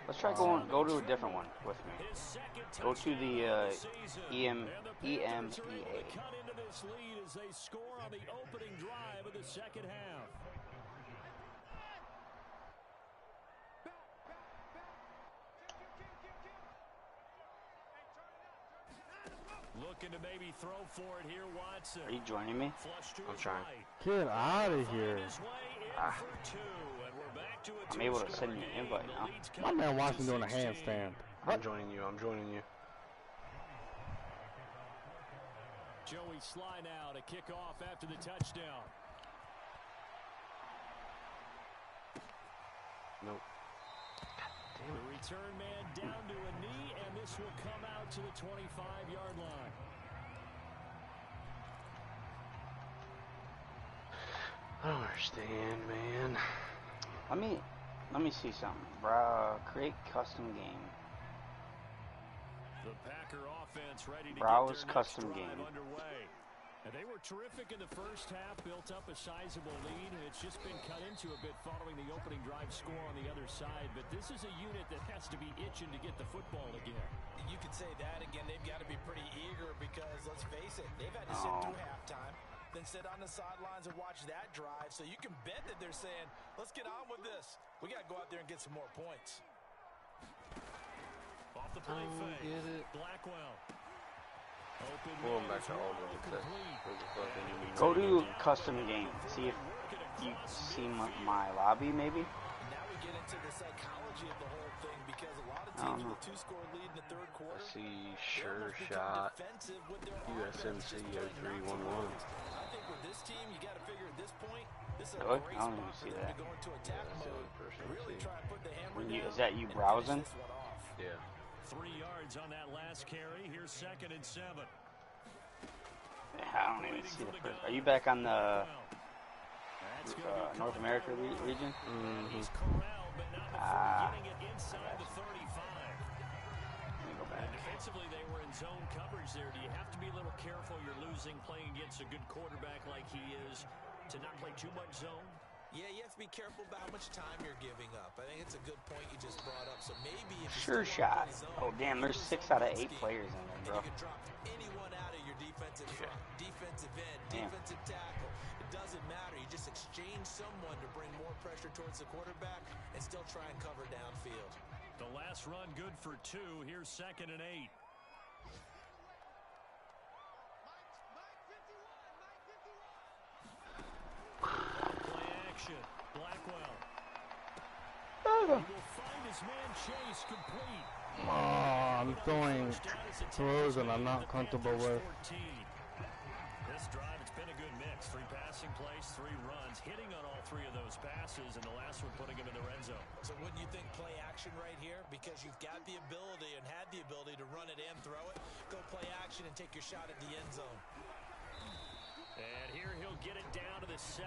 [SPEAKER 2] Let's try go to a different one with me.
[SPEAKER 3] His 2nd
[SPEAKER 2] Go to the
[SPEAKER 3] touchdown of season.
[SPEAKER 2] EMEA.
[SPEAKER 3] And the Panthers are able to cut into this lead as they score on the opening drive of the second half. Looking to maybe throw for it here, Watson.
[SPEAKER 2] Are you joining me?
[SPEAKER 3] Flush to
[SPEAKER 1] I'm
[SPEAKER 3] his
[SPEAKER 1] trying.
[SPEAKER 3] right.
[SPEAKER 4] Get out of here.
[SPEAKER 3] Find his way in for 2, and we're back to a
[SPEAKER 2] I'm able to
[SPEAKER 3] two-score
[SPEAKER 2] send you an
[SPEAKER 3] game.
[SPEAKER 2] invite
[SPEAKER 3] The
[SPEAKER 2] now.
[SPEAKER 3] lead's
[SPEAKER 4] My
[SPEAKER 3] cut
[SPEAKER 4] man
[SPEAKER 3] to
[SPEAKER 4] Watson doing a
[SPEAKER 3] 16.
[SPEAKER 4] handstand.
[SPEAKER 1] I'm joining you. I'm joining you.
[SPEAKER 3] Joey Sly now to kick off after the touchdown.
[SPEAKER 1] Nope.
[SPEAKER 3] The return man down to a knee, and this will come out to the 25-yard line.
[SPEAKER 1] I don't understand, man.
[SPEAKER 2] Let me see something. Create custom game.
[SPEAKER 3] The Packer offense ready to
[SPEAKER 2] Browse
[SPEAKER 3] get their
[SPEAKER 2] custom
[SPEAKER 3] next drive
[SPEAKER 2] game.
[SPEAKER 3] underway. And they were terrific in the first half, built up a sizable lead, and it's just been cut into a bit following the opening drive score on the other side. But this is a unit that has to be itching to get the football again.
[SPEAKER 5] You could say that again. They've got to be pretty eager because, let's face it, they've had to sit through halftime, then sit on the sidelines and watch that drive. So you can bet that they're saying, let's get on with this. We got to go out there and get some more points.
[SPEAKER 3] Off the play fake.
[SPEAKER 1] Get it.
[SPEAKER 3] Blackwell. Open
[SPEAKER 6] Going
[SPEAKER 3] man
[SPEAKER 6] back
[SPEAKER 3] is
[SPEAKER 6] to all
[SPEAKER 3] well
[SPEAKER 6] of it.
[SPEAKER 3] complete.
[SPEAKER 2] Go to custom game. See if you see my lobby, maybe.
[SPEAKER 5] Now we get into the psychology of the whole thing because a lot of teams with a two-score lead in the third quarter.
[SPEAKER 1] I see Sure Shot USMC 0311.
[SPEAKER 5] I think with this team, you got to figure at this point, this is a
[SPEAKER 2] Really?
[SPEAKER 5] great
[SPEAKER 2] I don't
[SPEAKER 5] spot
[SPEAKER 2] even
[SPEAKER 5] for
[SPEAKER 2] see
[SPEAKER 5] them
[SPEAKER 2] that.
[SPEAKER 5] to go into attack
[SPEAKER 1] that's the
[SPEAKER 5] mode.
[SPEAKER 1] only person I
[SPEAKER 5] Really
[SPEAKER 1] see.
[SPEAKER 5] try and put the hammer down.
[SPEAKER 2] Is that you
[SPEAKER 5] and
[SPEAKER 2] browsing?
[SPEAKER 5] finish this one off.
[SPEAKER 1] Yeah.
[SPEAKER 3] 3 yards on that last carry. Here's 2nd and 7.
[SPEAKER 2] I don't even see the first. Are you back on the North America region?
[SPEAKER 3] He's corralled, but not before getting it inside the 35.
[SPEAKER 2] Let me go back.
[SPEAKER 3] And defensively, they were in zone coverage there. Do you have to be a little careful? You're losing playing against a good quarterback like he is to not play too much zone?
[SPEAKER 5] Yeah, you have to be careful about how much time you're giving up. I think it's a good point you just brought up. So maybe if you
[SPEAKER 2] Sure
[SPEAKER 5] still
[SPEAKER 2] shot.
[SPEAKER 5] want to play zone,
[SPEAKER 2] Oh, damn, there's 6 out of 8 players in there,
[SPEAKER 5] and
[SPEAKER 2] bro.
[SPEAKER 5] you can drop anyone out of your defensive front, defensive end, defensive tackle. It doesn't matter. You just exchange someone to bring more pressure towards the quarterback and still try and cover downfield.
[SPEAKER 3] The last run good for 2. Here's 2nd and 8. Play action. Blackwell. He will find his man Chase complete.
[SPEAKER 4] I'm throwing throws that I'm not comfortable with.
[SPEAKER 3] This drive, it's been a good mix. 3 passing plays, 3 runs, hitting on all 3 of those passes, and the last one putting him in the red zone.
[SPEAKER 5] So wouldn't you think play action right here? Because you've got the ability and had the ability to run it and throw it. Go play action and take your shot at the end zone.
[SPEAKER 3] And here he'll get it down to the 7.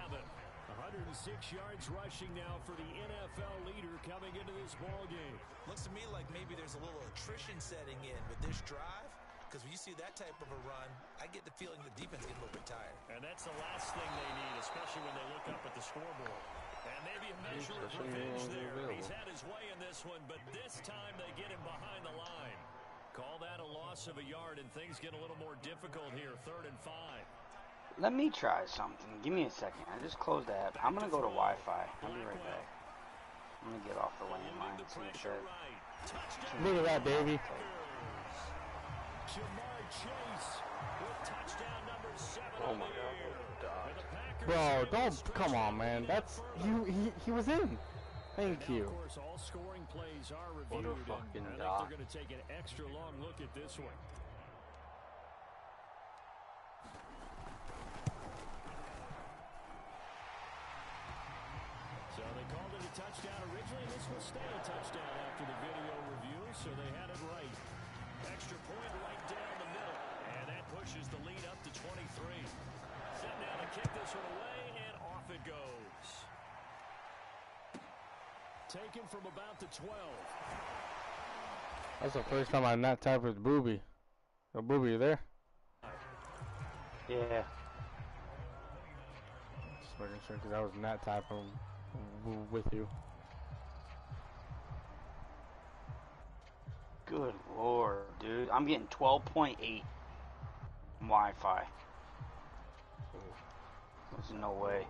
[SPEAKER 3] 106 yards rushing now for the NFL leader coming into this ball game.
[SPEAKER 5] Looks to me like maybe there's a little attrition setting in with this drive. Because when you see that type of a run, I get the feeling the defense gets a little bit tired.
[SPEAKER 3] And that's the last thing they need, especially when they look up at the scoreboard. And maybe a measure of revenge there. He's had his way in this one, but this time they get him behind the line. Call that a loss of a yard, and things get a little more difficult here. 3rd and 5.
[SPEAKER 2] Let me try something. Give me a second. I just closed the app. I'm going to go to Wi-Fi. I'll be right back. I'm going to get off the landline and see if that...
[SPEAKER 4] Look at that, baby.
[SPEAKER 3] Jamar Chase with touchdown number 7.
[SPEAKER 1] Oh my God.
[SPEAKER 4] Bro, don't, come on, man. That's, he was in. Thank you.
[SPEAKER 3] Of course, all scoring plays are
[SPEAKER 1] What
[SPEAKER 3] reviewed,
[SPEAKER 1] a fucking
[SPEAKER 3] and I think
[SPEAKER 1] dot.
[SPEAKER 3] they're going to take an extra long look at this one. So they called it a touchdown originally. This will stay a touchdown after the video review, so they had it right. Extra point right down the middle, and that pushes the lead up to 23. Set now to kick this one away, and off it goes. Taken from about the 12.
[SPEAKER 4] That's the first time I not typed with Booby. Oh, Booby, you there?
[SPEAKER 2] Yeah.
[SPEAKER 4] Just making sure, because I was not typing with you.
[SPEAKER 2] Good lord, dude. I'm getting 12.8 Wi-Fi. There's no way.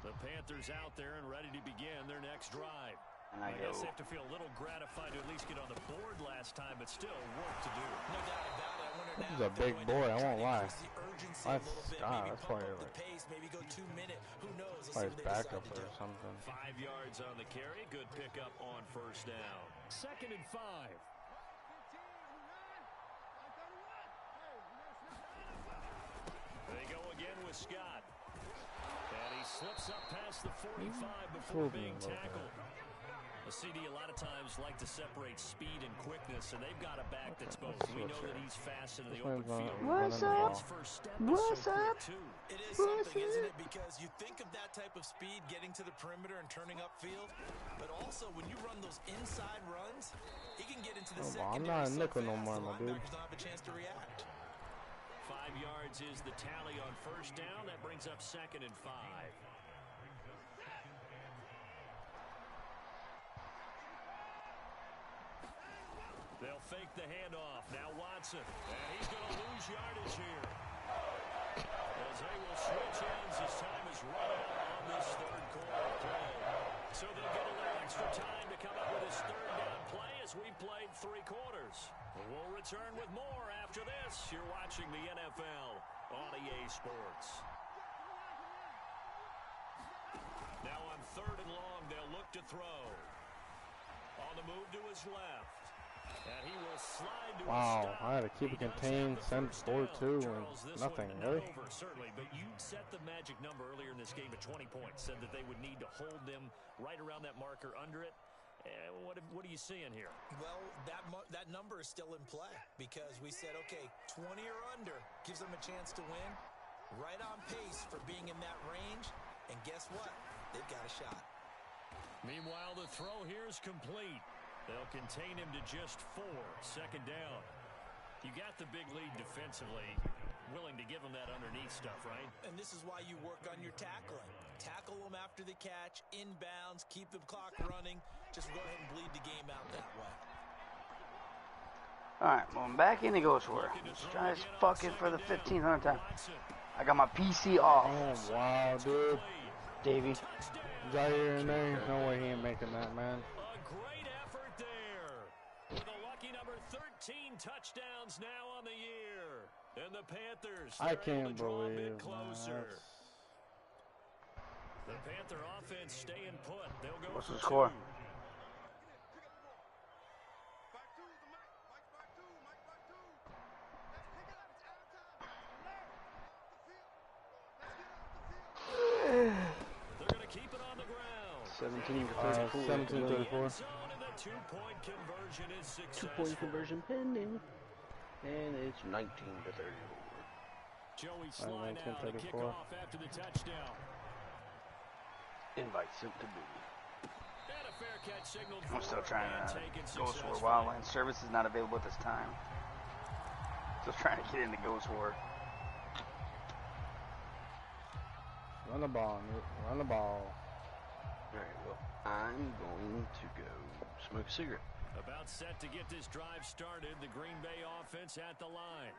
[SPEAKER 3] The Panthers out there and ready to begin their next drive.
[SPEAKER 2] And
[SPEAKER 3] I
[SPEAKER 2] I
[SPEAKER 3] guess
[SPEAKER 2] go...
[SPEAKER 3] they have to feel a little gratified to at least get on the board last time, but still work to do.
[SPEAKER 5] No doubt about it. I wonder
[SPEAKER 4] This is
[SPEAKER 5] now
[SPEAKER 4] a
[SPEAKER 5] if they're
[SPEAKER 4] big
[SPEAKER 5] going to
[SPEAKER 4] boy, I
[SPEAKER 5] try
[SPEAKER 4] won't
[SPEAKER 5] to
[SPEAKER 4] lie.
[SPEAKER 5] increase the urgency a
[SPEAKER 4] That's,
[SPEAKER 5] little bit,
[SPEAKER 4] God,
[SPEAKER 5] maybe
[SPEAKER 4] that's
[SPEAKER 5] pump
[SPEAKER 4] probably
[SPEAKER 5] up the
[SPEAKER 4] like,
[SPEAKER 5] pace, maybe go 2-minute. Who knows? Let's see
[SPEAKER 4] probably
[SPEAKER 5] what
[SPEAKER 4] his
[SPEAKER 5] they
[SPEAKER 4] backup
[SPEAKER 5] decide to
[SPEAKER 4] or
[SPEAKER 5] do.
[SPEAKER 4] something.
[SPEAKER 3] 5 yards on the carry. Good pickup on first down. 2nd and 5. They go again with Scott. And he slips up past the 45 before being tackled. A CD a lot of times like to separate speed and quickness, and they've got a back that's both. We know that he's fast in the open field.
[SPEAKER 2] What's up?
[SPEAKER 3] His first step
[SPEAKER 2] What's
[SPEAKER 3] is so
[SPEAKER 2] up?
[SPEAKER 3] quick, too.
[SPEAKER 5] It is something, isn't it? Because you think of that type of speed getting to the perimeter and turning upfield, but also when you run those inside runs, he can get into the secondary.
[SPEAKER 4] I'm not a
[SPEAKER 5] so
[SPEAKER 4] nickel no
[SPEAKER 5] fast,
[SPEAKER 4] more,
[SPEAKER 5] the
[SPEAKER 4] my dude.
[SPEAKER 5] linebackers don't have a chance to react.
[SPEAKER 3] 5 yards is the tally on first down. That brings up 2nd and 5. They'll fake the handoff. Now Watson. And he's going to lose yardage here. As they will switch ends as time is run out on this third quarter play. So they'll get a little extra time to come up with his third down play as we played 3 quarters. We'll return with more after this. You're watching the NFL on EA Sports. Now on 3rd and long, they'll look to throw. On the move to his left. And he will slide to a stop.
[SPEAKER 4] I had to keep it contained, send 4-2, and nothing, really?
[SPEAKER 3] Over, certainly, but you set the magic number earlier in this game at 20 points. Said that they would need to hold them right around that marker under it. What are you seeing here?
[SPEAKER 5] Well, that number is still in play because we said, okay, 20 or under gives them a chance to win. Right on pace for being in that range. And guess what? They've got a shot.
[SPEAKER 3] Meanwhile, the throw here is complete. They'll contain him to just 4. 2nd down. You got the big lead defensively. Willing to give him that underneath stuff, right?
[SPEAKER 5] And this is why you work on your tackling. Tackle them after the catch, inbounds, keep the clock running. Just go ahead and bleed the game out that way.
[SPEAKER 2] All right, well, I'm back in the Ghost War. Let's try this fucking for the 1500th time. I got my PC off.
[SPEAKER 4] Oh, wow, dude.
[SPEAKER 2] Davey.
[SPEAKER 4] Jair in there. No way he ain't making that, man.
[SPEAKER 3] A great effort there. With a lucky number 13 touchdowns now on the year. And the Panthers,
[SPEAKER 4] I
[SPEAKER 3] they're able
[SPEAKER 4] can't
[SPEAKER 3] to draw a bit
[SPEAKER 4] believe
[SPEAKER 3] closer.
[SPEAKER 4] that.
[SPEAKER 3] The Panther offense staying put. They'll go
[SPEAKER 2] What's
[SPEAKER 3] for
[SPEAKER 2] the score?
[SPEAKER 3] 2. They're going to keep it on the ground.
[SPEAKER 4] 17-34.
[SPEAKER 3] 2-point conversion is successful.
[SPEAKER 1] 2-point conversion pending. And it's 19-34.
[SPEAKER 3] Joey slide out to kick off after the touchdown.
[SPEAKER 1] Invite sent to Booty.
[SPEAKER 3] And a fair catch signaled.
[SPEAKER 2] I'm still trying to Ghost War
[SPEAKER 3] successfully.
[SPEAKER 2] Wildland service is not available at this time. Still trying to get into Ghost War.
[SPEAKER 4] Run the ball, Newt. Run the ball.
[SPEAKER 1] Alright, well, I'm going to go smoke a cigarette.
[SPEAKER 3] About set to get this drive started. The Green Bay offense at the line.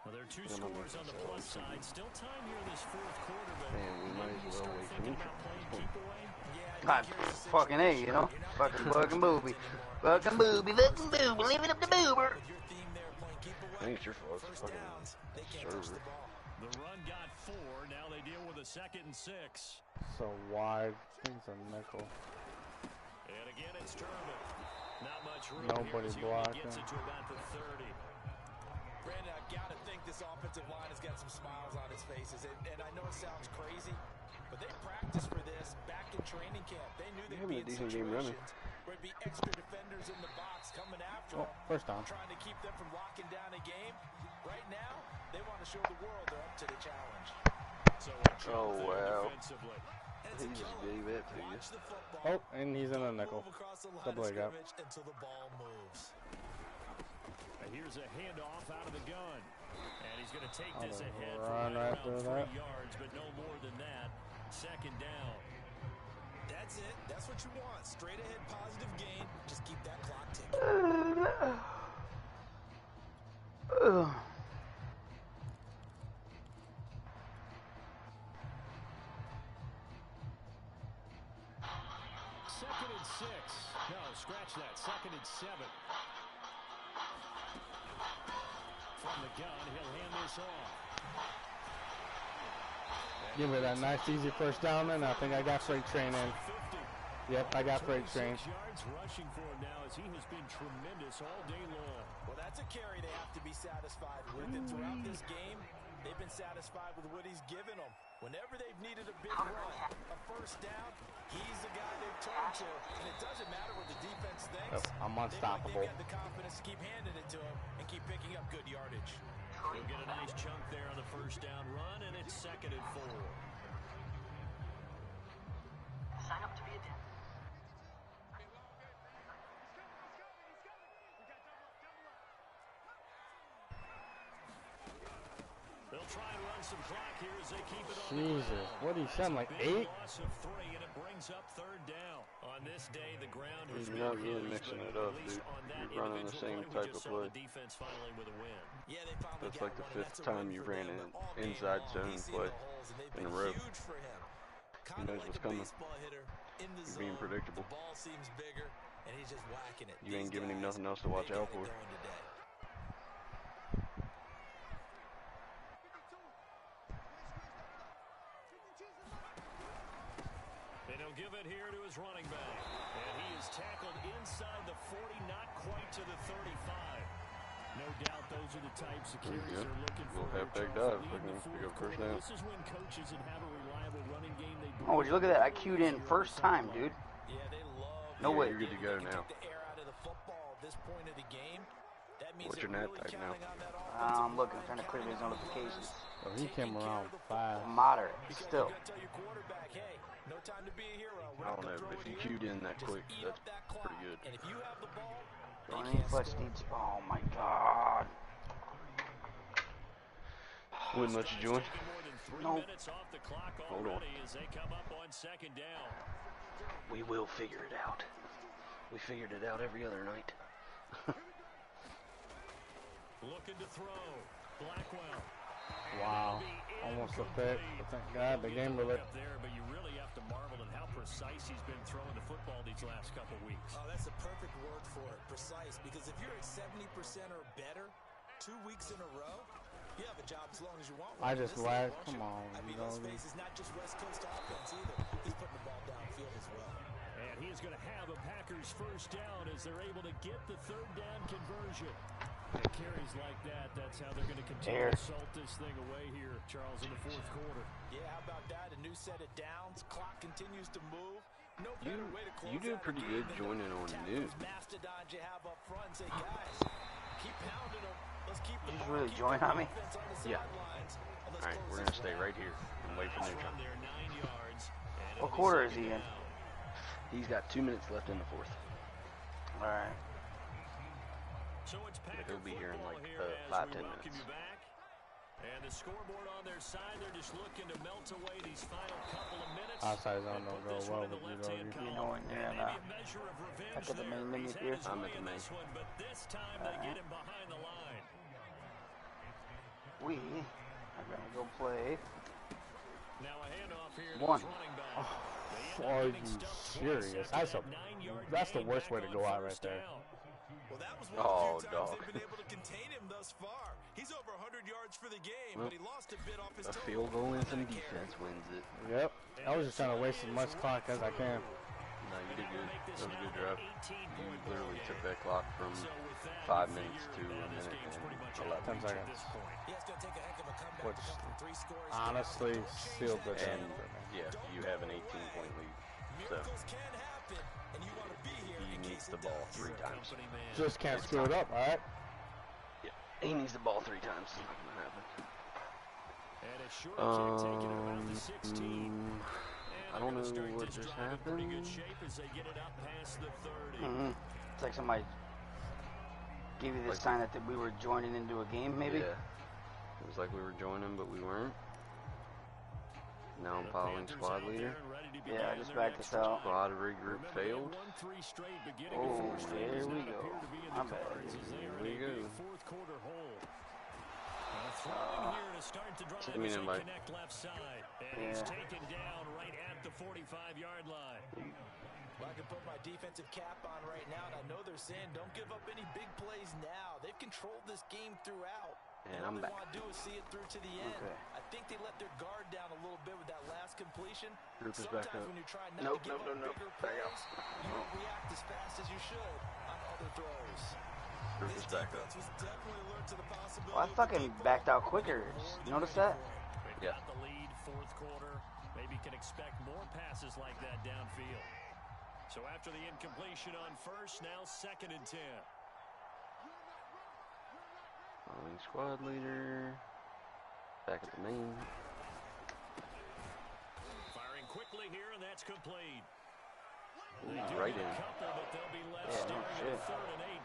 [SPEAKER 3] Well, there are 2 scores on the plus side. Still time here in this 4th quarter, but
[SPEAKER 1] And we might as well wait for
[SPEAKER 3] thinking
[SPEAKER 1] neutral.
[SPEAKER 3] about playing keep away.
[SPEAKER 2] God, fucking A, you know? Fucking booby. Fucking booby. Fucking booby. Leave it up to Boober.
[SPEAKER 1] I think it's your fault. It's fucking server.
[SPEAKER 3] The run got 4. Now they deal with a 2nd and 6.
[SPEAKER 4] So wide. I think it's a nickel.
[SPEAKER 3] And again, it's Turman. Not much room
[SPEAKER 4] Nobody
[SPEAKER 3] here as he
[SPEAKER 4] blocking.
[SPEAKER 3] gets it to about the 30.
[SPEAKER 5] Brandon, I gotta think this offensive line has got some smiles on its faces, and I know it sounds crazy, but they practiced for this back in training camp. They knew they'd be in situations where it'd be extra defenders in the box coming after them,
[SPEAKER 4] First down.
[SPEAKER 5] trying to keep them from locking down a game. Right now, they want to show the world they're up to the challenge.
[SPEAKER 3] So
[SPEAKER 1] Oh, wow.
[SPEAKER 3] defensively.
[SPEAKER 1] He just gave that to you.
[SPEAKER 5] Watch the football.
[SPEAKER 4] Oh, and he's in a nickel.
[SPEAKER 5] Move across the line
[SPEAKER 4] Double
[SPEAKER 5] of
[SPEAKER 4] leg up.
[SPEAKER 5] scrimmage until the ball moves.
[SPEAKER 3] And here's a handoff out of the gun. And he's going to take this
[SPEAKER 4] Oh,
[SPEAKER 3] ahead
[SPEAKER 4] run
[SPEAKER 3] for right
[SPEAKER 4] after
[SPEAKER 3] around 3
[SPEAKER 4] that.
[SPEAKER 3] yards, but no more than that. 2nd down.
[SPEAKER 5] That's it. That's what you want. Straight ahead positive gain. Just keep that clock ticking.
[SPEAKER 3] Second and 6. No, scratch that. 2nd and 7. From the gun, he'll hand this off.
[SPEAKER 4] Give me that nice, easy first down, and I think I got freight train in. Yep, I got freight train.
[SPEAKER 3] 26 yards rushing for him now as he has been tremendous all day long.
[SPEAKER 5] Well, that's a carry they have to be satisfied with. And throughout this game, They've been satisfied with what he's given them. Whenever they've needed a big run, a first down, he's the guy they've turned to. And it doesn't matter what the defense thinks.
[SPEAKER 4] I'm unstoppable.
[SPEAKER 5] They've got the confidence to keep handing it to him and keep picking up good yardage.
[SPEAKER 3] We'll get a nice chunk there on the first down run, and it's 2nd and 4.
[SPEAKER 6] Sign up to be a dad.
[SPEAKER 3] They'll try and run some clock here as they keep it on.
[SPEAKER 4] Jesus, what did he sound like? 8?
[SPEAKER 3] Loss of 3, and it brings up 3rd down. On this day, the ground has
[SPEAKER 1] You're
[SPEAKER 3] been
[SPEAKER 1] not really
[SPEAKER 3] his,
[SPEAKER 1] mixing
[SPEAKER 3] but
[SPEAKER 1] it up,
[SPEAKER 3] at least
[SPEAKER 1] dude.
[SPEAKER 3] on that
[SPEAKER 1] You're running the
[SPEAKER 3] individual
[SPEAKER 1] same
[SPEAKER 3] play, we
[SPEAKER 1] type
[SPEAKER 3] just
[SPEAKER 1] of
[SPEAKER 3] saw
[SPEAKER 1] play.
[SPEAKER 3] the defense finally with a win.
[SPEAKER 5] Yeah, they finally
[SPEAKER 1] That's
[SPEAKER 5] got
[SPEAKER 1] like the
[SPEAKER 5] one, and
[SPEAKER 1] 5th
[SPEAKER 5] that's a
[SPEAKER 1] time
[SPEAKER 5] win
[SPEAKER 1] you
[SPEAKER 5] for
[SPEAKER 1] ran
[SPEAKER 5] them
[SPEAKER 1] an
[SPEAKER 5] all game
[SPEAKER 1] inside
[SPEAKER 5] long.
[SPEAKER 1] zone
[SPEAKER 5] He's seen
[SPEAKER 1] play
[SPEAKER 5] the holes, and they've
[SPEAKER 1] in a
[SPEAKER 5] been
[SPEAKER 1] row.
[SPEAKER 5] huge for him.
[SPEAKER 1] He
[SPEAKER 5] Kind
[SPEAKER 1] knows
[SPEAKER 5] of like
[SPEAKER 1] what's
[SPEAKER 5] a
[SPEAKER 1] coming.
[SPEAKER 5] baseball hitter in the
[SPEAKER 1] You're
[SPEAKER 5] zone.
[SPEAKER 1] being predictable.
[SPEAKER 5] The ball seems bigger, and he's just whacking it.
[SPEAKER 1] You ain't
[SPEAKER 5] These
[SPEAKER 1] giving him
[SPEAKER 5] guys,
[SPEAKER 1] nothing else to watch
[SPEAKER 5] they
[SPEAKER 1] out
[SPEAKER 5] got it
[SPEAKER 1] for.
[SPEAKER 5] going today.
[SPEAKER 3] And he'll give it here to his running back. And he is tackled inside the 40, not quite to the 35. No doubt those are the types of carries they're looking for.
[SPEAKER 1] We'll have back dive if we can pick up first down.
[SPEAKER 3] This is when coaches that have a reliable running game, they
[SPEAKER 2] Oh, would you look at that? I queued in first time, dude.
[SPEAKER 5] Yeah, they love
[SPEAKER 2] No way.
[SPEAKER 1] You're good to go now.
[SPEAKER 5] the air out of the football at this point of the game. That means
[SPEAKER 1] What's your
[SPEAKER 5] they're
[SPEAKER 1] nap
[SPEAKER 5] really
[SPEAKER 1] type now?
[SPEAKER 5] counting on that
[SPEAKER 2] I'm
[SPEAKER 5] offensive
[SPEAKER 2] looking,
[SPEAKER 5] line,
[SPEAKER 2] trying to clear
[SPEAKER 5] counting
[SPEAKER 2] these
[SPEAKER 5] on the
[SPEAKER 2] notifications.
[SPEAKER 5] runs,
[SPEAKER 4] Oh, he came
[SPEAKER 5] taking care
[SPEAKER 4] around
[SPEAKER 5] of the
[SPEAKER 4] fast.
[SPEAKER 5] football.
[SPEAKER 2] Moderate,
[SPEAKER 5] Because
[SPEAKER 2] still.
[SPEAKER 5] you gotta tell your quarterback, hey, no time to be a hero. We're
[SPEAKER 1] I
[SPEAKER 5] not
[SPEAKER 1] don't
[SPEAKER 5] gonna
[SPEAKER 1] know,
[SPEAKER 5] throw
[SPEAKER 1] but if
[SPEAKER 5] it
[SPEAKER 1] you
[SPEAKER 5] here.
[SPEAKER 1] queued in that
[SPEAKER 5] Just
[SPEAKER 1] quick,
[SPEAKER 5] eat
[SPEAKER 1] that's
[SPEAKER 5] up that clock.
[SPEAKER 1] pretty good.
[SPEAKER 5] And if you have the ball, they
[SPEAKER 2] Running
[SPEAKER 5] can't
[SPEAKER 2] flex
[SPEAKER 5] score.
[SPEAKER 2] needs. Oh my God.
[SPEAKER 1] Wouldn't let you join.
[SPEAKER 3] Taking more than 3
[SPEAKER 2] Nope.
[SPEAKER 3] minutes off the clock
[SPEAKER 1] Hold on.
[SPEAKER 3] already as they come up on 2nd down.
[SPEAKER 1] We will figure it out. We figured it out every other night.
[SPEAKER 3] Looking to throw. Blackwell.
[SPEAKER 4] Wow. Almost a pick. But thank God the game will
[SPEAKER 3] Up there, but you really have to marvel at how precise he's been throwing the football these last couple weeks.
[SPEAKER 5] Oh, that's a perfect word for it, precise. Because if you're at 70% or better 2 weeks in a row, you have a job as long as you want.
[SPEAKER 4] I just lagged. Come on.
[SPEAKER 5] I mean, let's face it, it's not just West Coast offense either. He's putting the ball downfield as well.
[SPEAKER 3] And he's going to have a Packers first down as they're able to get the 3rd down conversion. And carries like that, that's how they're going to continue to salt this thing away here, Charles, in the 4th quarter.
[SPEAKER 5] Yeah, how about that? A new set of downs. Clock continues to move. No better way to close
[SPEAKER 1] You do
[SPEAKER 5] out a
[SPEAKER 1] pretty
[SPEAKER 5] game
[SPEAKER 1] good
[SPEAKER 5] than
[SPEAKER 1] joining on
[SPEAKER 5] tap
[SPEAKER 1] new.
[SPEAKER 5] those mastodons you have up front and say, guys, keep pounding them. Let's keep the
[SPEAKER 2] You just
[SPEAKER 5] ball,
[SPEAKER 2] really
[SPEAKER 5] keep
[SPEAKER 2] join
[SPEAKER 5] the
[SPEAKER 2] on me?
[SPEAKER 5] offense on the
[SPEAKER 1] Yeah.
[SPEAKER 5] sidelines, and let's
[SPEAKER 1] All right,
[SPEAKER 5] close
[SPEAKER 1] we're
[SPEAKER 5] this
[SPEAKER 1] gonna stay
[SPEAKER 5] one out.
[SPEAKER 1] right here and wait for neutral.
[SPEAKER 3] Run there 9 yards. And
[SPEAKER 2] What
[SPEAKER 3] it'll be
[SPEAKER 2] quarter is
[SPEAKER 3] 2nd
[SPEAKER 2] he in?
[SPEAKER 3] down.
[SPEAKER 1] He's got 2 minutes left in the 4th.
[SPEAKER 2] All right.
[SPEAKER 3] So it's Packer
[SPEAKER 1] He'll be here in
[SPEAKER 3] football
[SPEAKER 1] like
[SPEAKER 3] here as
[SPEAKER 1] 5-10
[SPEAKER 3] we welcome
[SPEAKER 1] minutes.
[SPEAKER 3] you back. And the scoreboard on their side, they're just looking to melt away these final couple of minutes.
[SPEAKER 4] Outside zone
[SPEAKER 3] and
[SPEAKER 4] don't
[SPEAKER 3] put
[SPEAKER 4] go
[SPEAKER 3] this
[SPEAKER 4] well
[SPEAKER 3] one in
[SPEAKER 4] with
[SPEAKER 3] the
[SPEAKER 4] you,
[SPEAKER 3] left-hand
[SPEAKER 4] though.
[SPEAKER 2] You
[SPEAKER 3] column.
[SPEAKER 2] know when you're in,
[SPEAKER 3] Maybe a measure of
[SPEAKER 2] I
[SPEAKER 3] revenge
[SPEAKER 2] got the
[SPEAKER 3] there.
[SPEAKER 2] main menu
[SPEAKER 3] He's had
[SPEAKER 2] here.
[SPEAKER 3] his
[SPEAKER 1] I'm
[SPEAKER 3] way
[SPEAKER 1] at the
[SPEAKER 3] in
[SPEAKER 1] main.
[SPEAKER 3] this one, but this time they get him behind the line.
[SPEAKER 2] We are gonna go play.
[SPEAKER 3] Now a handoff here to
[SPEAKER 2] One.
[SPEAKER 3] his running back.
[SPEAKER 4] Are you serious? That's the worst way to go out right there.
[SPEAKER 5] Well, that was one of
[SPEAKER 1] Oh,
[SPEAKER 5] the few times
[SPEAKER 1] dog.
[SPEAKER 5] they've been able to contain him thus far. He's over 100 yards for the game,
[SPEAKER 1] Well,
[SPEAKER 5] but he lost a bit off his
[SPEAKER 1] A
[SPEAKER 5] total
[SPEAKER 1] field goal and
[SPEAKER 5] on
[SPEAKER 1] some
[SPEAKER 5] that carry.
[SPEAKER 1] defense wins it.
[SPEAKER 4] Yep. I was just trying to waste as much clock as I can.
[SPEAKER 1] No, you did good. That was a good drive. You literally took that clock from 5 minutes to a minute and 11
[SPEAKER 4] 10 seconds.
[SPEAKER 5] Yeah, it's going to take a heck of a comeback
[SPEAKER 4] Which
[SPEAKER 5] to come from 3 scores.
[SPEAKER 4] honestly sealed the
[SPEAKER 1] And
[SPEAKER 4] game for me.
[SPEAKER 1] yeah, you have an 18-point lead. So
[SPEAKER 5] Miracles can happen, and you want to be here
[SPEAKER 1] he
[SPEAKER 5] in
[SPEAKER 1] needs
[SPEAKER 5] case
[SPEAKER 1] the
[SPEAKER 5] it
[SPEAKER 1] ball
[SPEAKER 5] does.
[SPEAKER 1] 3 times.
[SPEAKER 4] Just can't screw it up, alright?
[SPEAKER 1] Yeah, he needs the ball 3 times. It's not gonna happen.
[SPEAKER 3] And a short kick taken at about the 16.
[SPEAKER 1] I don't know what just happened.
[SPEAKER 3] Pretty good shape as they get it up past the 30.
[SPEAKER 2] It's like somebody gave you this sign that we were joining into a game, maybe?
[SPEAKER 1] Yeah. It was like we were joining, but we weren't. Now I'm following squad leader.
[SPEAKER 2] Yeah, I just backed this out.
[SPEAKER 1] Squad regroup failed.
[SPEAKER 2] Oh, there we go. My bad.
[SPEAKER 1] Here we go.
[SPEAKER 3] Fourth quarter hole. Throwing here to start the drive
[SPEAKER 1] Send me
[SPEAKER 3] as
[SPEAKER 1] an
[SPEAKER 3] they
[SPEAKER 1] invite.
[SPEAKER 3] connect left side. And he's taken down right at the 45-yard line.
[SPEAKER 5] Well, I can put my defensive cap on right now, and I know they're saying don't give up any big plays now. They've controlled this game throughout.
[SPEAKER 1] And
[SPEAKER 5] all
[SPEAKER 1] I'm
[SPEAKER 5] they
[SPEAKER 1] back.
[SPEAKER 5] want to do is see it through to the end.
[SPEAKER 2] Okay.
[SPEAKER 5] I think they let their guard down a little bit with that last completion.
[SPEAKER 1] Group is back
[SPEAKER 5] Sometimes
[SPEAKER 1] up.
[SPEAKER 5] when you try not
[SPEAKER 1] Nope,
[SPEAKER 5] to give
[SPEAKER 1] nope,
[SPEAKER 5] up
[SPEAKER 1] nope,
[SPEAKER 5] bigger
[SPEAKER 1] nope. Back out.
[SPEAKER 5] plays, you don't react as fast as you should on other throws.
[SPEAKER 1] Rufus back up.
[SPEAKER 2] Well, I fucking backed out quicker. Just notice that?
[SPEAKER 3] Yeah. The lead, fourth quarter. Maybe can expect more passes like that downfield. So after the incompletion on first, now 2nd and 10.
[SPEAKER 1] Following squad leader. Back at the main.
[SPEAKER 3] Firing quickly here, and that's complete.
[SPEAKER 1] Ooh, right in.
[SPEAKER 2] Yeah, no shit.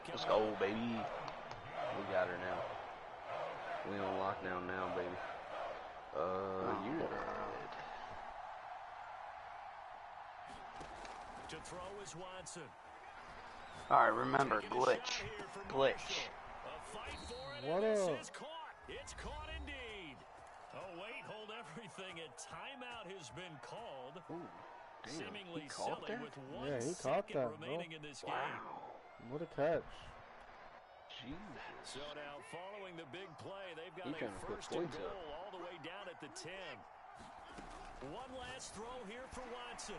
[SPEAKER 1] Let's go, baby. We got her now. We on lockdown now, baby. You're dead.
[SPEAKER 3] To throw is Watson.
[SPEAKER 2] Alright, remember, glitch. Glitch.
[SPEAKER 4] What up?
[SPEAKER 3] It's caught. It's caught indeed. Oh, wait, hold everything. A timeout has been called.
[SPEAKER 1] Ooh, damn.
[SPEAKER 3] Seemingly
[SPEAKER 1] He caught
[SPEAKER 3] silly
[SPEAKER 1] that?
[SPEAKER 3] with
[SPEAKER 4] Yeah,
[SPEAKER 3] 1
[SPEAKER 4] he caught
[SPEAKER 3] second
[SPEAKER 4] that,
[SPEAKER 3] remaining
[SPEAKER 4] bro.
[SPEAKER 3] in this
[SPEAKER 1] Wow.
[SPEAKER 3] game.
[SPEAKER 4] What a catch.
[SPEAKER 1] Jesus.
[SPEAKER 3] So now following the big play, they've got
[SPEAKER 1] He
[SPEAKER 3] a
[SPEAKER 1] trying to put
[SPEAKER 3] 1st and
[SPEAKER 1] points
[SPEAKER 3] goal
[SPEAKER 1] up.
[SPEAKER 3] all the way down at the 10. One last throw here for Watson.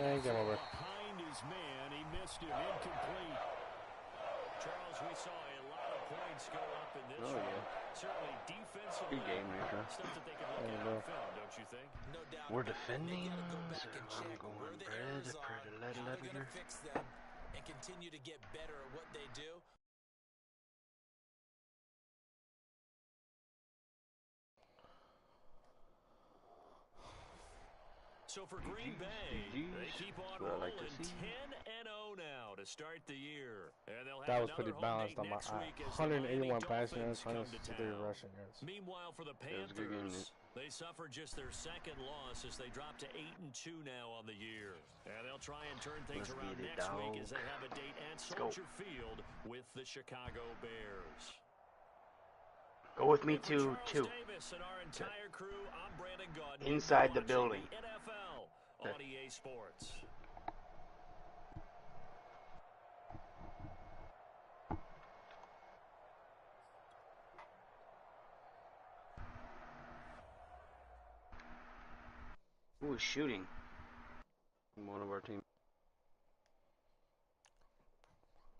[SPEAKER 4] And game over.
[SPEAKER 3] Behind his man, he missed him, incomplete. Charles, we saw a lot of points go up in this one.
[SPEAKER 1] Yeah.
[SPEAKER 3] Certainly defensively.
[SPEAKER 1] Good game, Nico.
[SPEAKER 3] Stuff that they can look at on film, don't you think?
[SPEAKER 5] No doubt.
[SPEAKER 1] We're
[SPEAKER 5] about it.
[SPEAKER 1] defending,
[SPEAKER 5] They gotta go
[SPEAKER 1] so
[SPEAKER 5] back and
[SPEAKER 1] I'm
[SPEAKER 5] check
[SPEAKER 1] going
[SPEAKER 5] where the
[SPEAKER 1] bread,
[SPEAKER 5] errors are,
[SPEAKER 1] bread,
[SPEAKER 5] how they're
[SPEAKER 1] leather.
[SPEAKER 5] gonna fix them, and continue to get better at what they do.
[SPEAKER 3] So for Green Bay, they keep on rolling 10-0 now to start the year. And they'll have
[SPEAKER 4] That was pretty
[SPEAKER 3] another home
[SPEAKER 4] balanced
[SPEAKER 3] date
[SPEAKER 4] on my
[SPEAKER 3] next week as the
[SPEAKER 4] 181
[SPEAKER 3] Miami
[SPEAKER 4] passing yards,
[SPEAKER 3] Dolphins come to
[SPEAKER 4] 163
[SPEAKER 3] town.
[SPEAKER 4] rushing yards.
[SPEAKER 3] Meanwhile, for the
[SPEAKER 1] was a good game,
[SPEAKER 3] Panthers, they suffered just their 2nd loss as they drop to 8-2 now on the year. And they'll try and turn things
[SPEAKER 1] Let's
[SPEAKER 3] around
[SPEAKER 1] get it,
[SPEAKER 3] next week
[SPEAKER 1] dog.
[SPEAKER 3] as they have a date at
[SPEAKER 1] go.
[SPEAKER 3] Soldier Field with the Chicago Bears.
[SPEAKER 2] Go with me
[SPEAKER 3] And for
[SPEAKER 2] to
[SPEAKER 3] Charles
[SPEAKER 2] 2.
[SPEAKER 3] Davis and our entire crew, I'm Brandon Gaudin.
[SPEAKER 2] Inside the
[SPEAKER 3] Watching
[SPEAKER 2] building.
[SPEAKER 3] the NFL on EA Sports.
[SPEAKER 2] Who is shooting?
[SPEAKER 1] One of our team.